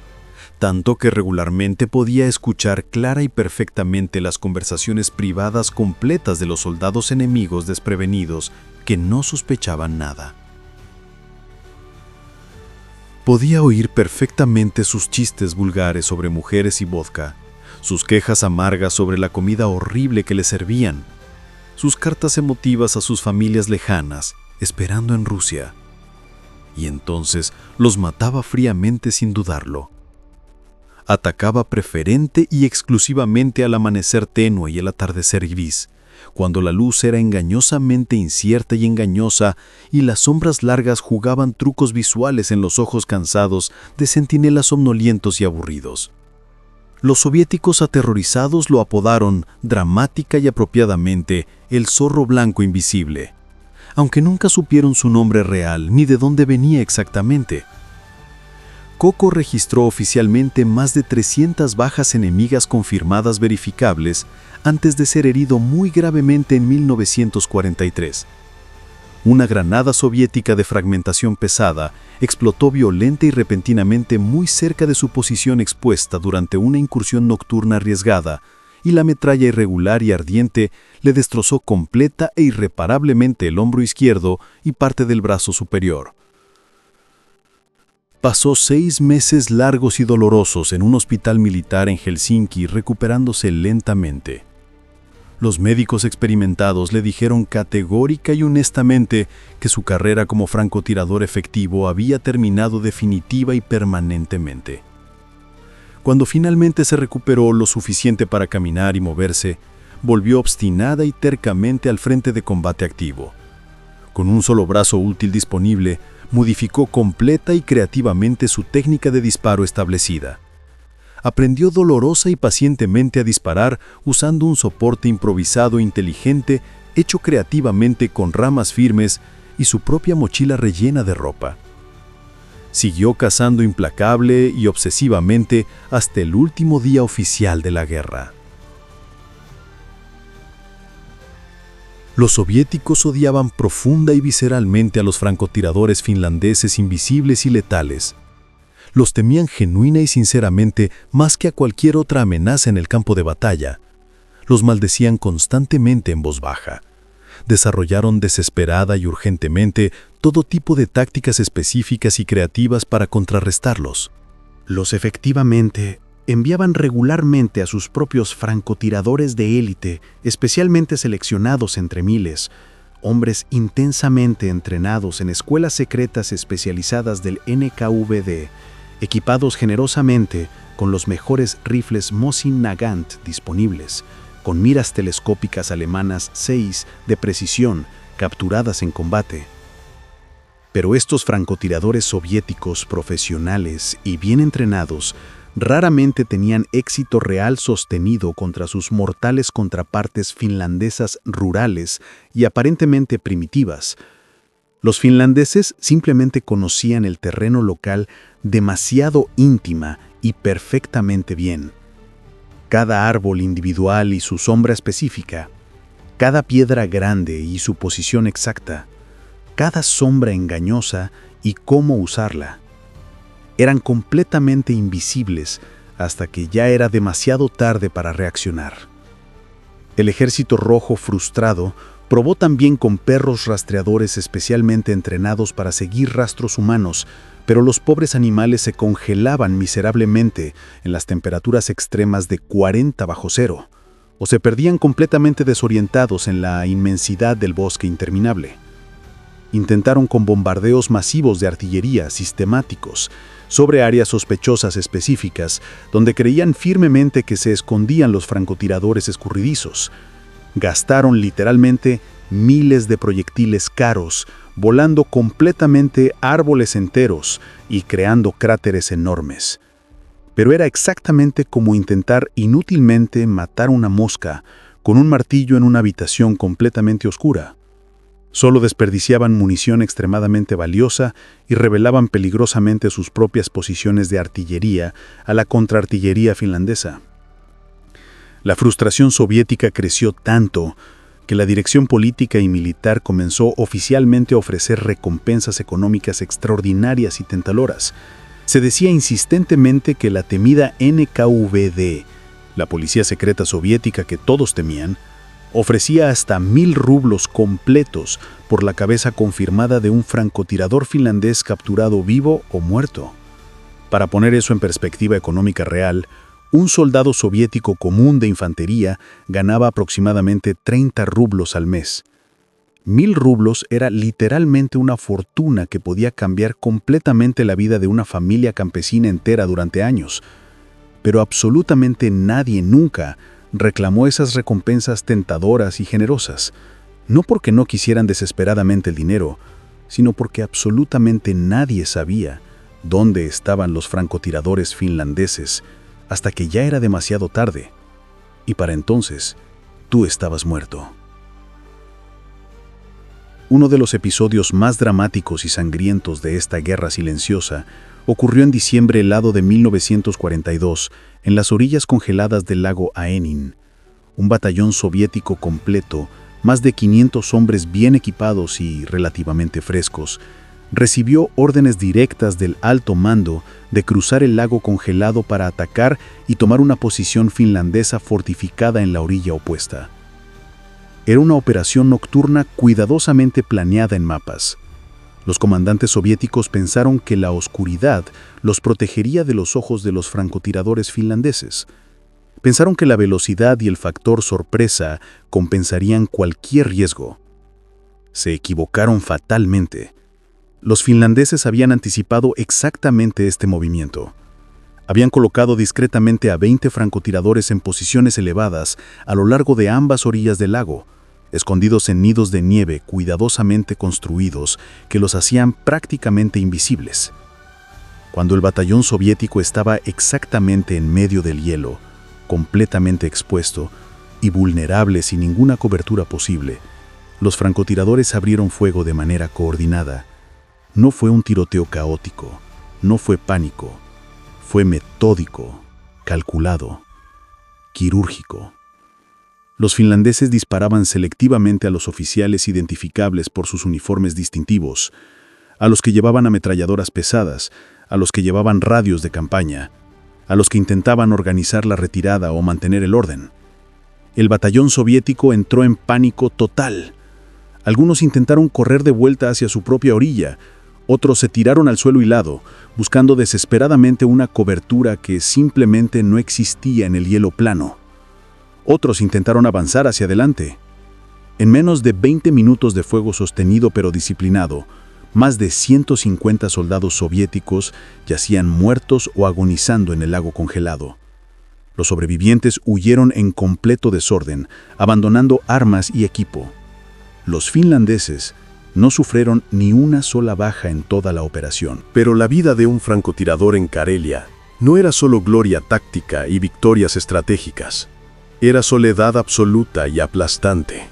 tanto que regularmente podía escuchar clara y perfectamente las conversaciones privadas completas de los soldados enemigos desprevenidos que no sospechaban nada. Podía oír perfectamente sus chistes vulgares sobre mujeres y vodka, sus quejas amargas sobre la comida horrible que le servían, sus cartas emotivas a sus familias lejanas, esperando en Rusia. Y entonces los mataba fríamente sin dudarlo. Atacaba preferente y exclusivamente al amanecer tenue y el atardecer gris, cuando la luz era engañosamente incierta y engañosa y las sombras largas jugaban trucos visuales en los ojos cansados de centinelas somnolientos y aburridos. Los soviéticos aterrorizados lo apodaron, dramática y apropiadamente, el zorro blanco invisible, aunque nunca supieron su nombre real ni de dónde venía exactamente. Kokko registró oficialmente más de 300 bajas enemigas confirmadas verificables antes de ser herido muy gravemente en 1943. Una granada soviética de fragmentación pesada explotó violenta y repentinamente muy cerca de su posición expuesta durante una incursión nocturna arriesgada, y la metralla irregular y ardiente le destrozó completa e irreparablemente el hombro izquierdo y parte del brazo superior. Pasó 6 meses largos y dolorosos en un hospital militar en Helsinki recuperándose lentamente. Los médicos experimentados le dijeron categórica y honestamente que su carrera como francotirador efectivo había terminado definitiva y permanentemente. Cuando finalmente se recuperó lo suficiente para caminar y moverse, volvió obstinada y tercamente al frente de combate activo. Con un solo brazo útil disponible, modificó completa y creativamente su técnica de disparo establecida. Aprendió dolorosa y pacientemente a disparar usando un soporte improvisado inteligente hecho creativamente con ramas firmes y su propia mochila rellena de ropa. Siguió cazando implacable y obsesivamente hasta el último día oficial de la guerra. Los soviéticos odiaban profunda y visceralmente a los francotiradores finlandeses invisibles y letales. Los temían genuina y sinceramente más que a cualquier otra amenaza en el campo de batalla. Los maldecían constantemente en voz baja. Desarrollaron desesperada y urgentemente todo tipo de tácticas específicas y creativas para contrarrestarlos. Los efectivamente enviaban regularmente a sus propios francotiradores de élite, especialmente seleccionados entre miles, hombres intensamente entrenados en escuelas secretas especializadas del NKVD, equipados generosamente con los mejores rifles Mosin Nagant disponibles, con miras telescópicas alemanas 6 de precisión capturadas en combate. Pero estos francotiradores soviéticos profesionales y bien entrenados raramente tenían éxito real sostenido contra sus mortales contrapartes finlandesas rurales y aparentemente primitivas. Los finlandeses simplemente conocían el terreno local demasiado íntima y perfectamente bien. Cada árbol individual y su sombra específica, cada piedra grande y su posición exacta, cada sombra engañosa y cómo usarla. Eran completamente invisibles hasta que ya era demasiado tarde para reaccionar. El ejército rojo frustrado probó también con perros rastreadores especialmente entrenados para seguir rastros humanos, pero los pobres animales se congelaban miserablemente en las temperaturas extremas de 40 bajo cero, o se perdían completamente desorientados en la inmensidad del bosque interminable. Intentaron con bombardeos masivos de artillería sistemáticos sobre áreas sospechosas específicas, donde creían firmemente que se escondían los francotiradores escurridizos. Gastaron literalmente miles de proyectiles caros, volando completamente árboles enteros y creando cráteres enormes. Pero era exactamente como intentar inútilmente matar una mosca con un martillo en una habitación completamente oscura. Solo desperdiciaban munición extremadamente valiosa y revelaban peligrosamente sus propias posiciones de artillería a la contraartillería finlandesa. La frustración soviética creció tanto que la dirección política y militar comenzó oficialmente a ofrecer recompensas económicas extraordinarias y tentadoras. Se decía insistentemente que la temida NKVD, la policía secreta soviética que todos temían, ofrecía hasta 1,000 rublos completos por la cabeza confirmada de un francotirador finlandés capturado vivo o muerto. Para poner eso en perspectiva económica real, un soldado soviético común de infantería ganaba aproximadamente 30 rublos al mes. 1,000 rublos era literalmente una fortuna que podía cambiar completamente la vida de una familia campesina entera durante años. Pero absolutamente nadie nunca reclamó esas recompensas tentadoras y generosas, no porque no quisieran desesperadamente el dinero, sino porque absolutamente nadie sabía dónde estaban los francotiradores finlandeses hasta que ya era demasiado tarde, y para entonces tú estabas muerto. Uno de los episodios más dramáticos y sangrientos de esta guerra silenciosa ocurrió en diciembre helado de 1942, en las orillas congeladas del lago Aenin. Un batallón soviético completo, más de 500 hombres bien equipados y relativamente frescos, recibió órdenes directas del alto mando de cruzar el lago congelado para atacar y tomar una posición finlandesa fortificada en la orilla opuesta. Era una operación nocturna cuidadosamente planeada en mapas. Los comandantes soviéticos pensaron que la oscuridad los protegería de los ojos de los francotiradores finlandeses. Pensaron que la velocidad y el factor sorpresa compensarían cualquier riesgo. Se equivocaron fatalmente. Los finlandeses habían anticipado exactamente este movimiento. Habían colocado discretamente a 20 francotiradores en posiciones elevadas a lo largo de ambas orillas del lago, escondidos en nidos de nieve cuidadosamente construidos que los hacían prácticamente invisibles. Cuando el batallón soviético estaba exactamente en medio del hielo, completamente expuesto y vulnerable sin ninguna cobertura posible, Los francotiradores abrieron fuego de manera coordinada. No fue un tiroteo caótico, no fue pánico, fue metódico, calculado, quirúrgico. Los finlandeses disparaban selectivamente a los oficiales identificables por sus uniformes distintivos, a los que llevaban ametralladoras pesadas, a los que llevaban radios de campaña, a los que intentaban organizar la retirada o mantener el orden. El batallón soviético entró en pánico total. Algunos intentaron correr de vuelta hacia su propia orilla, otros se tiraron al suelo hilado, buscando desesperadamente una cobertura que simplemente no existía en el hielo plano. Otros intentaron avanzar hacia adelante. En menos de 20 minutos de fuego sostenido pero disciplinado, más de 150 soldados soviéticos yacían muertos o agonizando en el lago congelado. Los sobrevivientes huyeron en completo desorden, abandonando armas y equipo. Los finlandeses no sufrieron ni una sola baja en toda la operación. Pero la vida de un francotirador en Karelia no era solo gloria táctica y victorias estratégicas. Era soledad absoluta y aplastante.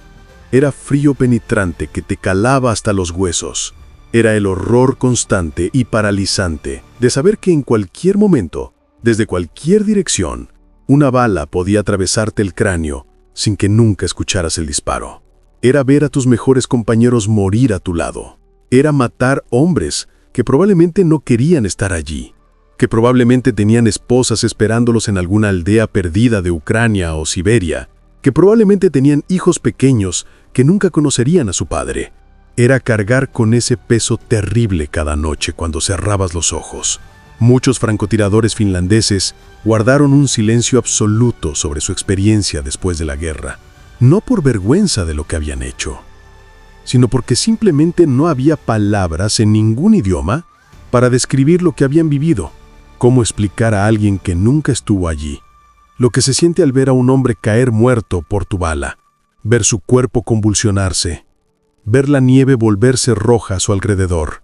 Era frío penetrante que te calaba hasta los huesos. Era el horror constante y paralizante de saber que en cualquier momento, desde cualquier dirección, una bala podía atravesarte el cráneo sin que nunca escucharas el disparo. Era ver a tus mejores compañeros morir a tu lado. Era matar hombres que probablemente no querían estar allí, que probablemente tenían esposas esperándolos en alguna aldea perdida de Ucrania o Siberia, que probablemente tenían hijos pequeños que nunca conocerían a su padre. Era cargar con ese peso terrible cada noche cuando cerrabas los ojos. Muchos francotiradores finlandeses guardaron un silencio absoluto sobre su experiencia después de la guerra. No por vergüenza de lo que habían hecho, sino porque simplemente no había palabras en ningún idioma para describir lo que habían vivido. ¿Cómo explicar a alguien que nunca estuvo allí lo que se siente al ver a un hombre caer muerto por tu bala, ver su cuerpo convulsionarse, ver la nieve volverse roja a su alrededor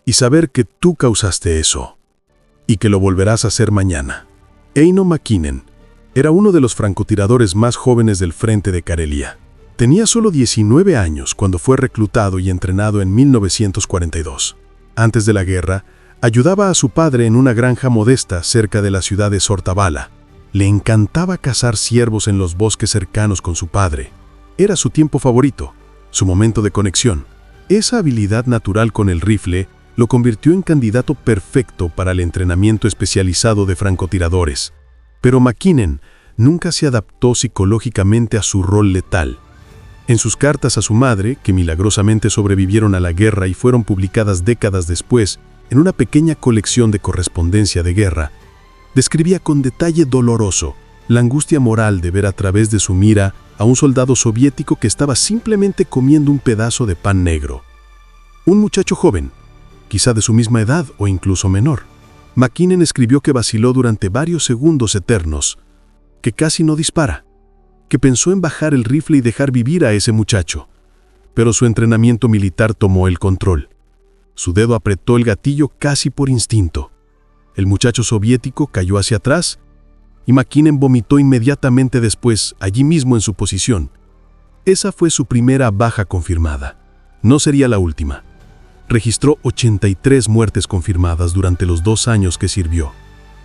y saber que tú causaste eso y que lo volverás a hacer mañana? Eino Mäkinen era uno de los francotiradores más jóvenes del frente de Karelia. Tenía solo 19 años cuando fue reclutado y entrenado en 1942. Antes de la guerra, ayudaba a su padre en una granja modesta cerca de la ciudad de Sortavala. Le encantaba cazar ciervos en los bosques cercanos con su padre. Era su tiempo favorito, su momento de conexión. Esa habilidad natural con el rifle lo convirtió en candidato perfecto para el entrenamiento especializado de francotiradores. Pero Mäkinen nunca se adaptó psicológicamente a su rol letal. En sus cartas a su madre, que milagrosamente sobrevivieron a la guerra y fueron publicadas décadas después en una pequeña colección de correspondencia de guerra, describía con detalle doloroso la angustia moral de ver a través de su mira a un soldado soviético que estaba simplemente comiendo un pedazo de pan negro. Un muchacho joven, quizá de su misma edad o incluso menor. Mäkinen escribió que vaciló durante varios segundos eternos, que casi no dispara, que pensó en bajar el rifle y dejar vivir a ese muchacho, pero su entrenamiento militar tomó el control. Su dedo apretó el gatillo casi por instinto. El muchacho soviético cayó hacia atrás y Mäkinen vomitó inmediatamente después, allí mismo en su posición. Esa fue su primera baja confirmada. No sería la última. Registró 83 muertes confirmadas durante los 2 años que sirvió.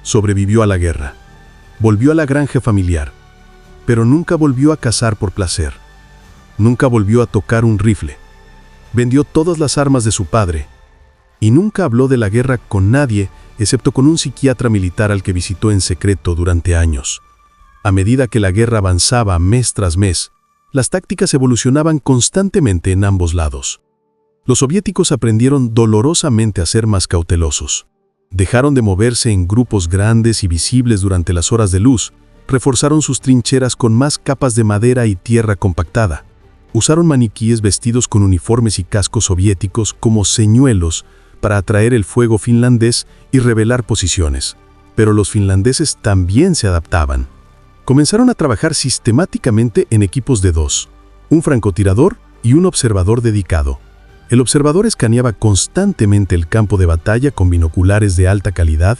Sobrevivió a la guerra. Volvió a la granja familiar, pero nunca volvió a cazar por placer. Nunca volvió a tocar un rifle. Vendió todas las armas de su padre y nunca habló de la guerra con nadie excepto con un psiquiatra militar al que visitó en secreto durante años. A medida que la guerra avanzaba mes tras mes, las tácticas evolucionaban constantemente en ambos lados. Los soviéticos aprendieron dolorosamente a ser más cautelosos. Dejaron de moverse en grupos grandes y visibles durante las horas de luz, reforzaron sus trincheras con más capas de madera y tierra compactada. Usaron maniquíes vestidos con uniformes y cascos soviéticos como señuelos para atraer el fuego finlandés y revelar posiciones. Pero los finlandeses también se adaptaban. Comenzaron a trabajar sistemáticamente en equipos de 2, un francotirador y un observador dedicado. El observador escaneaba constantemente el campo de batalla con binoculares de alta calidad,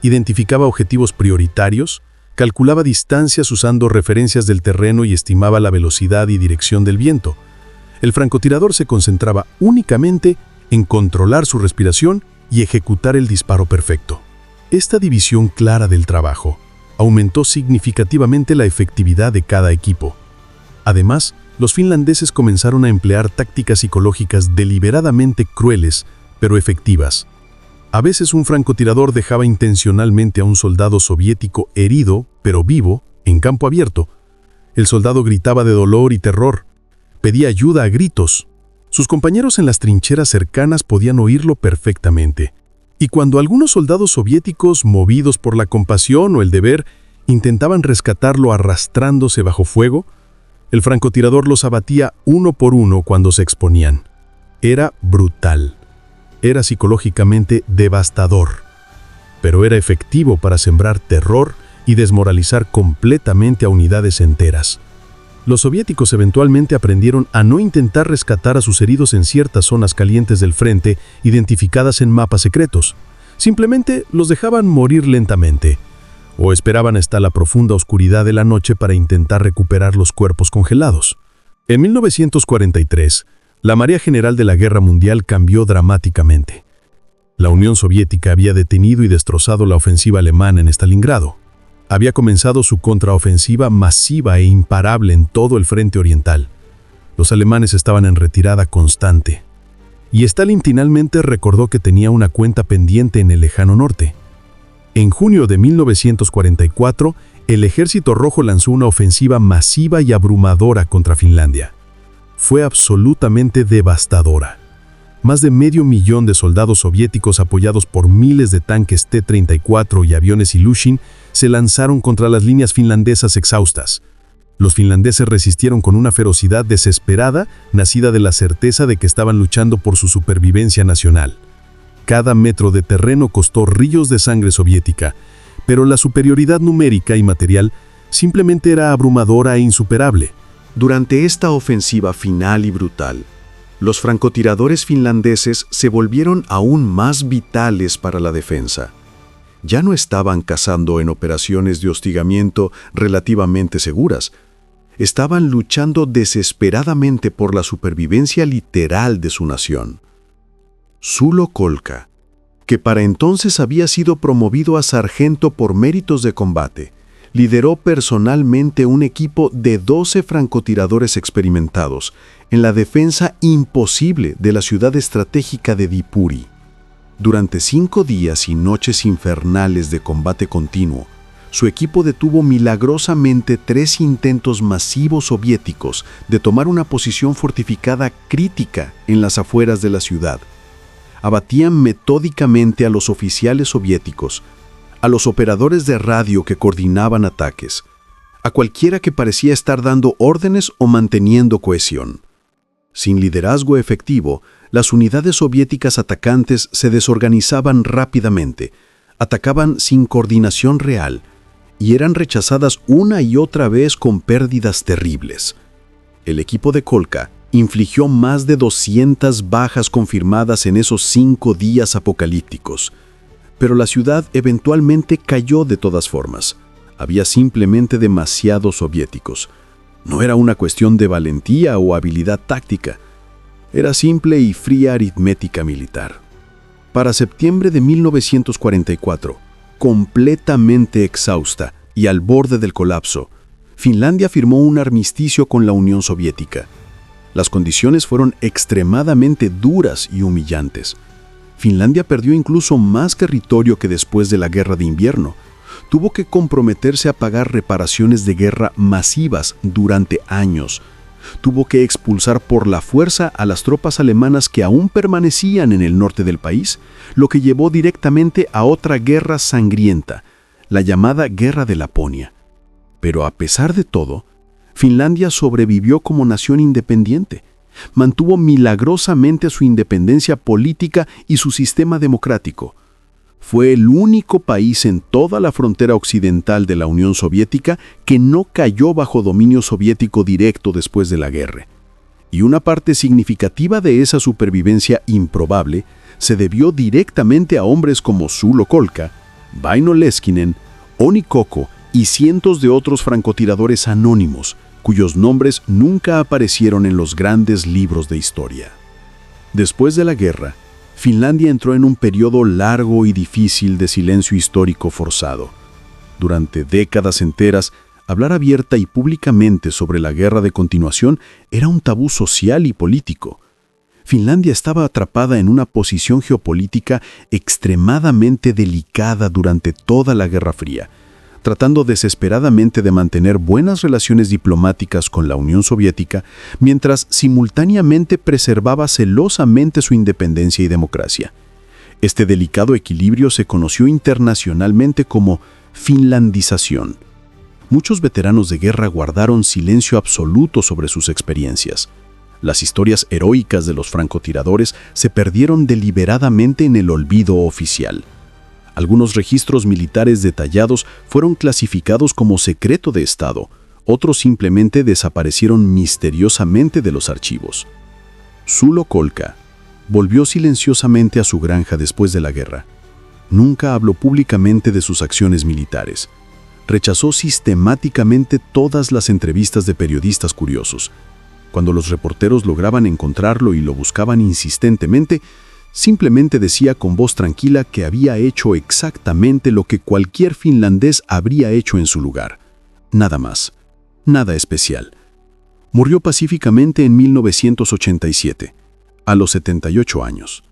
identificaba objetivos prioritarios, calculaba distancias usando referencias del terreno y estimaba la velocidad y dirección del viento. El francotirador se concentraba únicamente en controlar su respiración y ejecutar el disparo perfecto. Esta división clara del trabajo aumentó significativamente la efectividad de cada equipo. Además, los finlandeses comenzaron a emplear tácticas psicológicas deliberadamente crueles, pero efectivas. A veces un francotirador dejaba intencionalmente a un soldado soviético herido, pero vivo, en campo abierto. El soldado gritaba de dolor y terror. Pedía ayuda a gritos. Sus compañeros en las trincheras cercanas podían oírlo perfectamente. Y cuando algunos soldados soviéticos, movidos por la compasión o el deber, intentaban rescatarlo arrastrándose bajo fuego, el francotirador los abatía uno por uno cuando se exponían. Era brutal. Era psicológicamente devastador. Pero era efectivo para sembrar terror y desmoralizar completamente a unidades enteras. Los soviéticos eventualmente aprendieron a no intentar rescatar a sus heridos en ciertas zonas calientes del frente, identificadas en mapas secretos. Simplemente los dejaban morir lentamente, o esperaban hasta la profunda oscuridad de la noche para intentar recuperar los cuerpos congelados. En 1943, la marea general de la Guerra Mundial cambió dramáticamente. La Unión Soviética había detenido y destrozado la ofensiva alemana en Stalingrado. Había comenzado su contraofensiva masiva e imparable en todo el frente oriental. Los alemanes estaban en retirada constante. Y Stalin finalmente recordó que tenía una cuenta pendiente en el lejano norte. En junio de 1944, el Ejército Rojo lanzó una ofensiva masiva y abrumadora contra Finlandia. Fue absolutamente devastadora. Más de 500,000 de soldados soviéticos apoyados por miles de tanques T-34 y aviones Ilyushin se lanzaron contra las líneas finlandesas exhaustas. Los finlandeses resistieron con una ferocidad desesperada, nacida de la certeza de que estaban luchando por su supervivencia nacional. Cada metro de terreno costó ríos de sangre soviética, pero la superioridad numérica y material simplemente era abrumadora e insuperable. Durante esta ofensiva final y brutal, los francotiradores finlandeses se volvieron aún más vitales para la defensa. Ya no estaban cazando en operaciones de hostigamiento relativamente seguras. Estaban luchando desesperadamente por la supervivencia literal de su nación. Sulo Kolka, que para entonces había sido promovido a sargento por méritos de combate, lideró personalmente un equipo de 12 francotiradores experimentados en la defensa imposible de la ciudad estratégica de Viipuri. Durante 5 días y noches infernales de combate continuo, su equipo detuvo milagrosamente 3 intentos masivos soviéticos de tomar una posición fortificada crítica en las afueras de la ciudad. Abatían metódicamente a los oficiales soviéticos, a los operadores de radio que coordinaban ataques, a cualquiera que parecía estar dando órdenes o manteniendo cohesión. Sin liderazgo efectivo, las unidades soviéticas atacantes se desorganizaban rápidamente, atacaban sin coordinación real y eran rechazadas una y otra vez con pérdidas terribles. El equipo de Kolka infligió más de 200 bajas confirmadas en esos 5 días apocalípticos. Pero la ciudad eventualmente cayó de todas formas. Había simplemente demasiados soviéticos. No era una cuestión de valentía o habilidad táctica. Era simple y fría aritmética militar. Para septiembre de 1944, completamente exhausta y al borde del colapso, Finlandia firmó un armisticio con la Unión Soviética. Las condiciones fueron extremadamente duras y humillantes. Finlandia perdió incluso más territorio que después de la Guerra de Invierno. Tuvo que comprometerse a pagar reparaciones de guerra masivas durante años. Tuvo que expulsar por la fuerza a las tropas alemanas que aún permanecían en el norte del país, lo que llevó directamente a otra guerra sangrienta, la llamada Guerra de Laponia. Pero a pesar de todo, Finlandia sobrevivió como nación independiente. Mantuvo milagrosamente su independencia política y su sistema democrático. Fue el único país en toda la frontera occidental de la Unión Soviética que no cayó bajo dominio soviético directo después de la guerra. Y una parte significativa de esa supervivencia improbable se debió directamente a hombres como Sulo Kolka, Väinö Leskinen, Onni Kokko y cientos de otros francotiradores anónimos, cuyos nombres nunca aparecieron en los grandes libros de historia. Después de la guerra, Finlandia entró en un periodo largo y difícil de silencio histórico forzado. Durante décadas enteras, hablar abierta y públicamente sobre la guerra de continuación era un tabú social y político. Finlandia estaba atrapada en una posición geopolítica extremadamente delicada durante toda la Guerra Fría, tratando desesperadamente de mantener buenas relaciones diplomáticas con la Unión Soviética, mientras simultáneamente preservaba celosamente su independencia y democracia. Este delicado equilibrio se conoció internacionalmente como finlandización. Muchos veteranos de guerra guardaron silencio absoluto sobre sus experiencias. Las historias heroicas de los francotiradores se perdieron deliberadamente en el olvido oficial. Algunos registros militares detallados fueron clasificados como secreto de Estado, otros simplemente desaparecieron misteriosamente de los archivos. Sulo Kolka volvió silenciosamente a su granja después de la guerra. Nunca habló públicamente de sus acciones militares. Rechazó sistemáticamente todas las entrevistas de periodistas curiosos. Cuando los reporteros lograban encontrarlo y lo buscaban insistentemente, simplemente decía con voz tranquila que había hecho exactamente lo que cualquier finlandés habría hecho en su lugar. Nada más. Nada especial. Murió pacíficamente en 1987, a los 78 años.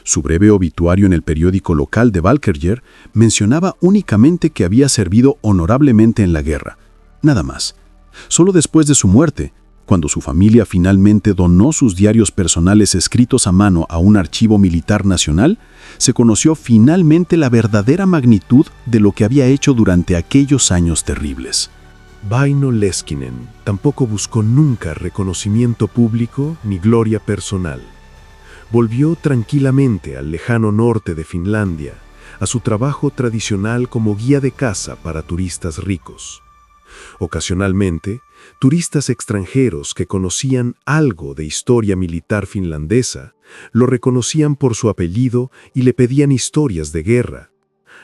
Su breve obituario en el periódico local de Valkerjer mencionaba únicamente que había servido honorablemente en la guerra. Nada más. Solo después de su muerte, cuando su familia finalmente donó sus diarios personales escritos a mano a un archivo militar nacional, se conoció finalmente la verdadera magnitud de lo que había hecho durante aquellos años terribles. Väinö Leskinen tampoco buscó nunca reconocimiento público ni gloria personal. Volvió tranquilamente al lejano norte de Finlandia, a su trabajo tradicional como guía de caza para turistas ricos. Ocasionalmente, turistas extranjeros que conocían algo de historia militar finlandesa lo reconocían por su apellido y le pedían historias de guerra.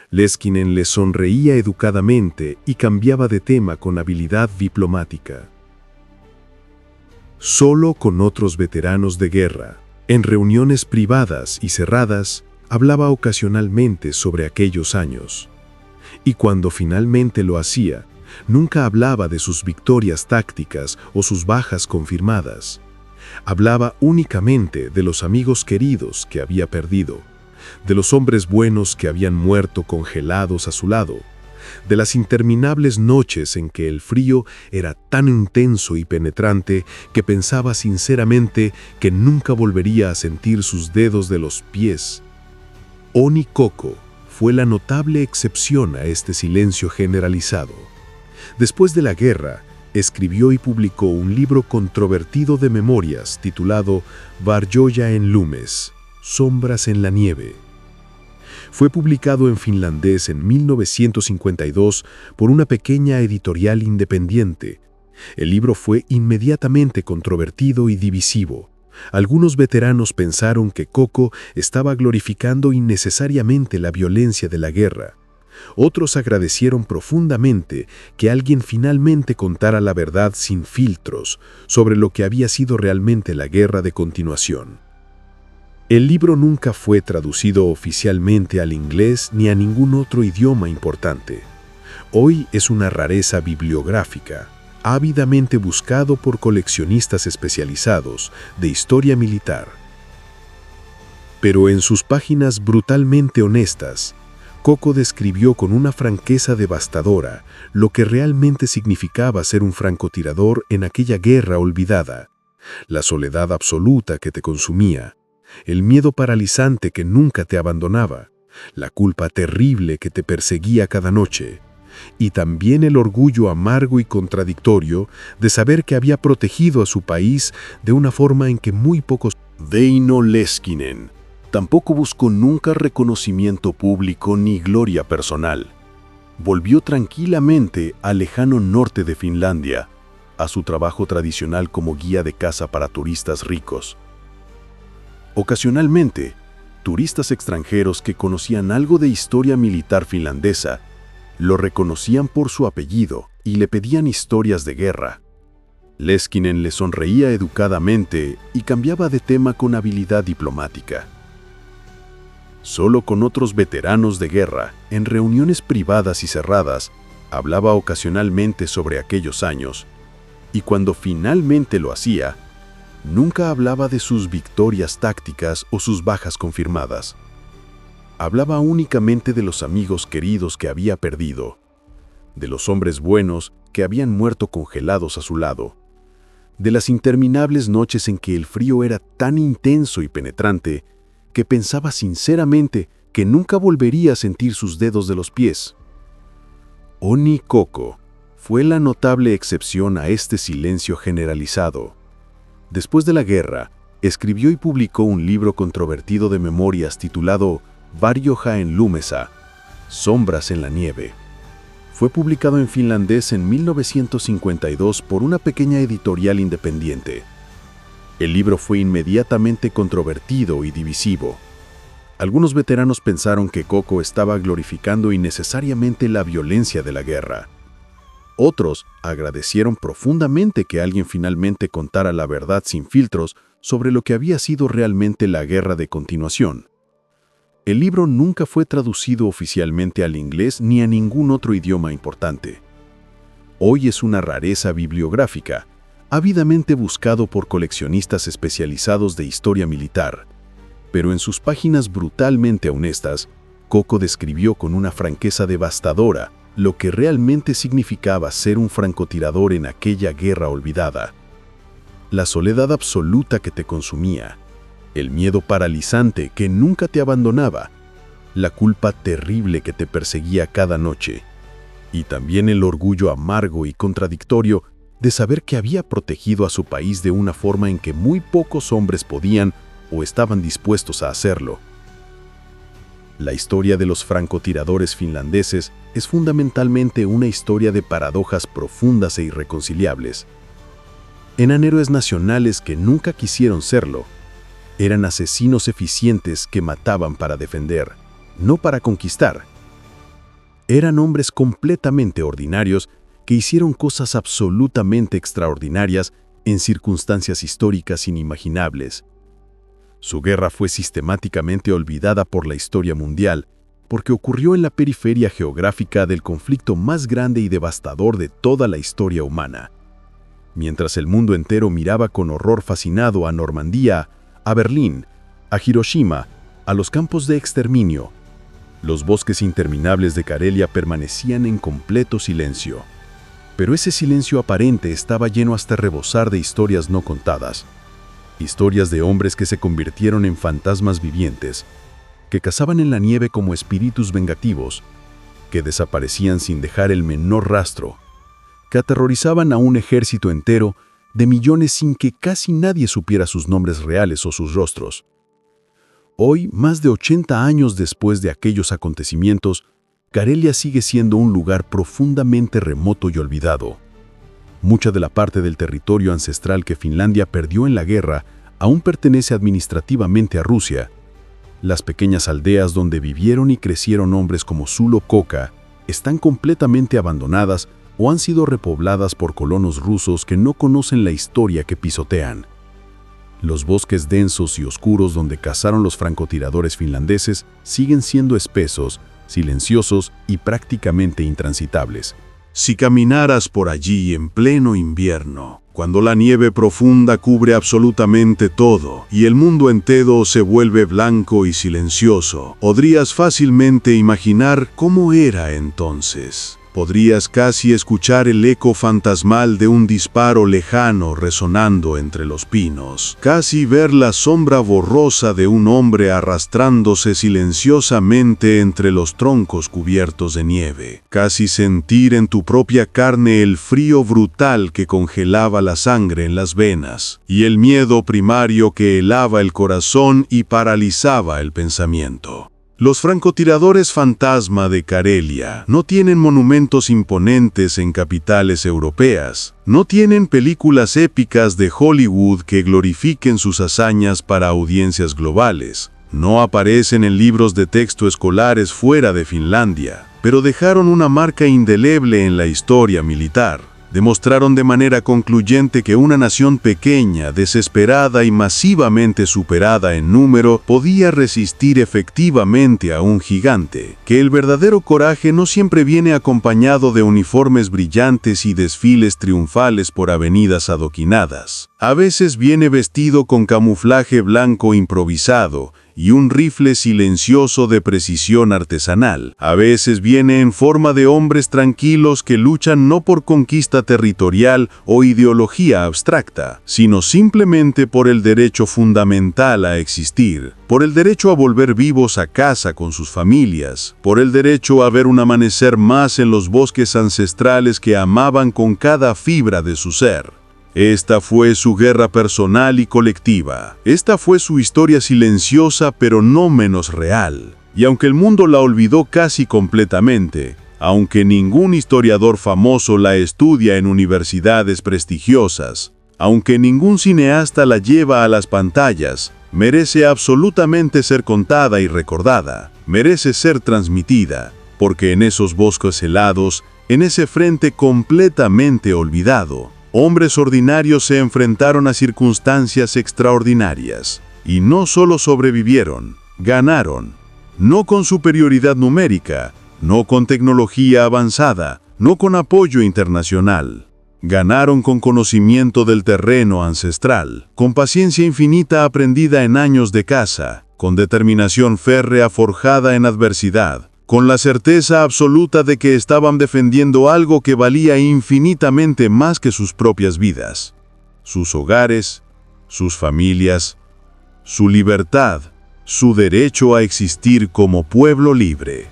Leskinen les sonreía educadamente y cambiaba de tema con habilidad diplomática. Solo con otros veteranos de guerra, en reuniones privadas y cerradas, hablaba ocasionalmente sobre aquellos años. Y cuando finalmente lo hacía, nunca hablaba de sus victorias tácticas o sus bajas confirmadas. Hablaba únicamente de los amigos queridos que había perdido, de los hombres buenos que habían muerto congelados a su lado, de las interminables noches en que el frío era tan intenso y penetrante que pensaba sinceramente que nunca volvería a sentir sus dedos de los pies. Onni Kokko fue la notable excepción a este silencio generalizado. Después de la guerra, escribió y publicó un libro controvertido de memorias titulado Varjoja en lumes, Sombras en la nieve. Fue publicado en finlandés en 1952 por una pequeña editorial independiente. El libro fue inmediatamente controvertido y divisivo. Algunos veteranos pensaron que Kokko estaba glorificando innecesariamente la violencia de la guerra. Otros agradecieron profundamente que alguien finalmente contara la verdad sin filtros sobre lo que había sido realmente la guerra de continuación. El libro nunca fue traducido oficialmente al inglés ni a ningún otro idioma importante. Hoy es una rareza bibliográfica, ávidamente buscado por coleccionistas especializados de historia militar. Pero en sus páginas brutalmente honestas, Kokko describió con una franqueza devastadora lo que realmente significaba ser un francotirador en aquella guerra olvidada, la soledad absoluta que te consumía, el miedo paralizante que nunca te abandonaba, la culpa terrible que te perseguía cada noche, y también el orgullo amargo y contradictorio de saber que había protegido a su país de una forma en que muy pocos... Väinö Leskinen tampoco buscó nunca reconocimiento público ni gloria personal. Volvió tranquilamente al lejano norte de Finlandia, a su trabajo tradicional como guía de caza para turistas ricos. Ocasionalmente, turistas extranjeros que conocían algo de historia militar finlandesa lo reconocían por su apellido y le pedían historias de guerra. Leskinen le sonreía educadamente y cambiaba de tema con habilidad diplomática. Solo con otros veteranos de guerra, en reuniones privadas y cerradas, hablaba ocasionalmente sobre aquellos años, y cuando finalmente lo hacía, nunca hablaba de sus victorias tácticas o sus bajas confirmadas. Hablaba únicamente de los amigos queridos que había perdido, de los hombres buenos que habían muerto congelados a su lado, de las interminables noches en que el frío era tan intenso y penetrante que pensaba sinceramente que nunca volvería a sentir sus dedos de los pies. Onni Koko fue la notable excepción a este silencio generalizado. Después de la guerra, escribió y publicó un libro controvertido de memorias titulado Varjoja en Lumesa, Sombras en la nieve. Fue publicado en finlandés en 1952 por una pequeña editorial independiente. El libro fue inmediatamente controvertido y divisivo. Algunos veteranos pensaron que Koko estaba glorificando innecesariamente la violencia de la guerra. Otros agradecieron profundamente que alguien finalmente contara la verdad sin filtros sobre lo que había sido realmente la guerra de continuación. El libro nunca fue traducido oficialmente al inglés ni a ningún otro idioma importante. Hoy es una rareza bibliográfica, ávidamente buscado por coleccionistas especializados de historia militar, pero en sus páginas brutalmente honestas, Koko describió con una franqueza devastadora lo que realmente significaba ser un francotirador en aquella guerra olvidada. La soledad absoluta que te consumía, el miedo paralizante que nunca te abandonaba, la culpa terrible que te perseguía cada noche, y también el orgullo amargo y contradictorio de saber que había protegido a su país de una forma en que muy pocos hombres podían o estaban dispuestos a hacerlo. La historia de los francotiradores finlandeses es fundamentalmente una historia de paradojas profundas e irreconciliables. Eran héroes nacionales que nunca quisieron serlo. Eran asesinos eficientes que mataban para defender, no para conquistar. Eran hombres completamente ordinarios que hicieron cosas absolutamente extraordinarias en circunstancias históricas inimaginables. Su guerra fue sistemáticamente olvidada por la historia mundial, porque ocurrió en la periferia geográfica del conflicto más grande y devastador de toda la historia humana. Mientras el mundo entero miraba con horror fascinado a Normandía, a Berlín, a Hiroshima, a los campos de exterminio, los bosques interminables de Karelia permanecían en completo silencio. Pero ese silencio aparente estaba lleno hasta rebosar de historias no contadas. Historias de hombres que se convirtieron en fantasmas vivientes, que cazaban en la nieve como espíritus vengativos, que desaparecían sin dejar el menor rastro, que aterrorizaban a un ejército entero de millones sin que casi nadie supiera sus nombres reales o sus rostros. Hoy, más de 80 años después de aquellos acontecimientos, Karelia sigue siendo un lugar profundamente remoto y olvidado. Mucha de la parte del territorio ancestral que Finlandia perdió en la guerra aún pertenece administrativamente a Rusia. Las pequeñas aldeas donde vivieron y crecieron hombres como Sulo Koka están completamente abandonadas o han sido repobladas por colonos rusos que no conocen la historia que pisotean. Los bosques densos y oscuros donde cazaron los francotiradores finlandeses siguen siendo espesos, silenciosos y prácticamente intransitables. Si caminaras por allí en pleno invierno, cuando la nieve profunda cubre absolutamente todo y el mundo entero se vuelve blanco y silencioso, podrías fácilmente imaginar cómo era entonces. Podrías casi escuchar el eco fantasmal de un disparo lejano resonando entre los pinos, casi ver la sombra borrosa de un hombre arrastrándose silenciosamente entre los troncos cubiertos de nieve, casi sentir en tu propia carne el frío brutal que congelaba la sangre en las venas, y el miedo primario que helaba el corazón y paralizaba el pensamiento. Los francotiradores fantasma de Karelia no tienen monumentos imponentes en capitales europeas, no tienen películas épicas de Hollywood que glorifiquen sus hazañas para audiencias globales, no aparecen en libros de texto escolares fuera de Finlandia, pero dejaron una marca indeleble en la historia militar. demostraron de manera concluyente que una nación pequeña, desesperada y masivamente superada en número podía resistir efectivamente a un gigante, que el verdadero coraje no siempre viene acompañado de uniformes brillantes y desfiles triunfales por avenidas adoquinadas. A veces viene vestido con camuflaje blanco improvisado y un rifle silencioso de precisión artesanal. A veces viene en forma de hombres tranquilos que luchan no por conquista territorial o ideología abstracta, sino simplemente por el derecho fundamental a existir, por el derecho a volver vivos a casa con sus familias, por el derecho a ver un amanecer más en los bosques ancestrales que amaban con cada fibra de su ser. Esta fue su guerra personal y colectiva. Esta fue su historia silenciosa pero no menos real. Y aunque el mundo la olvidó casi completamente, aunque ningún historiador famoso la estudia en universidades prestigiosas, aunque ningún cineasta la lleva a las pantallas, merece absolutamente ser contada y recordada, merece ser transmitida, porque en esos bosques helados, en ese frente completamente olvidado, hombres ordinarios se enfrentaron a circunstancias extraordinarias, y no solo sobrevivieron, ganaron, no con superioridad numérica, no con tecnología avanzada, no con apoyo internacional. Ganaron con conocimiento del terreno ancestral, con paciencia infinita aprendida en años de caza, con determinación férrea forjada en adversidad, con la certeza absoluta de que estaban defendiendo algo que valía infinitamente más que sus propias vidas, sus hogares, sus familias, su libertad, su derecho a existir como pueblo libre.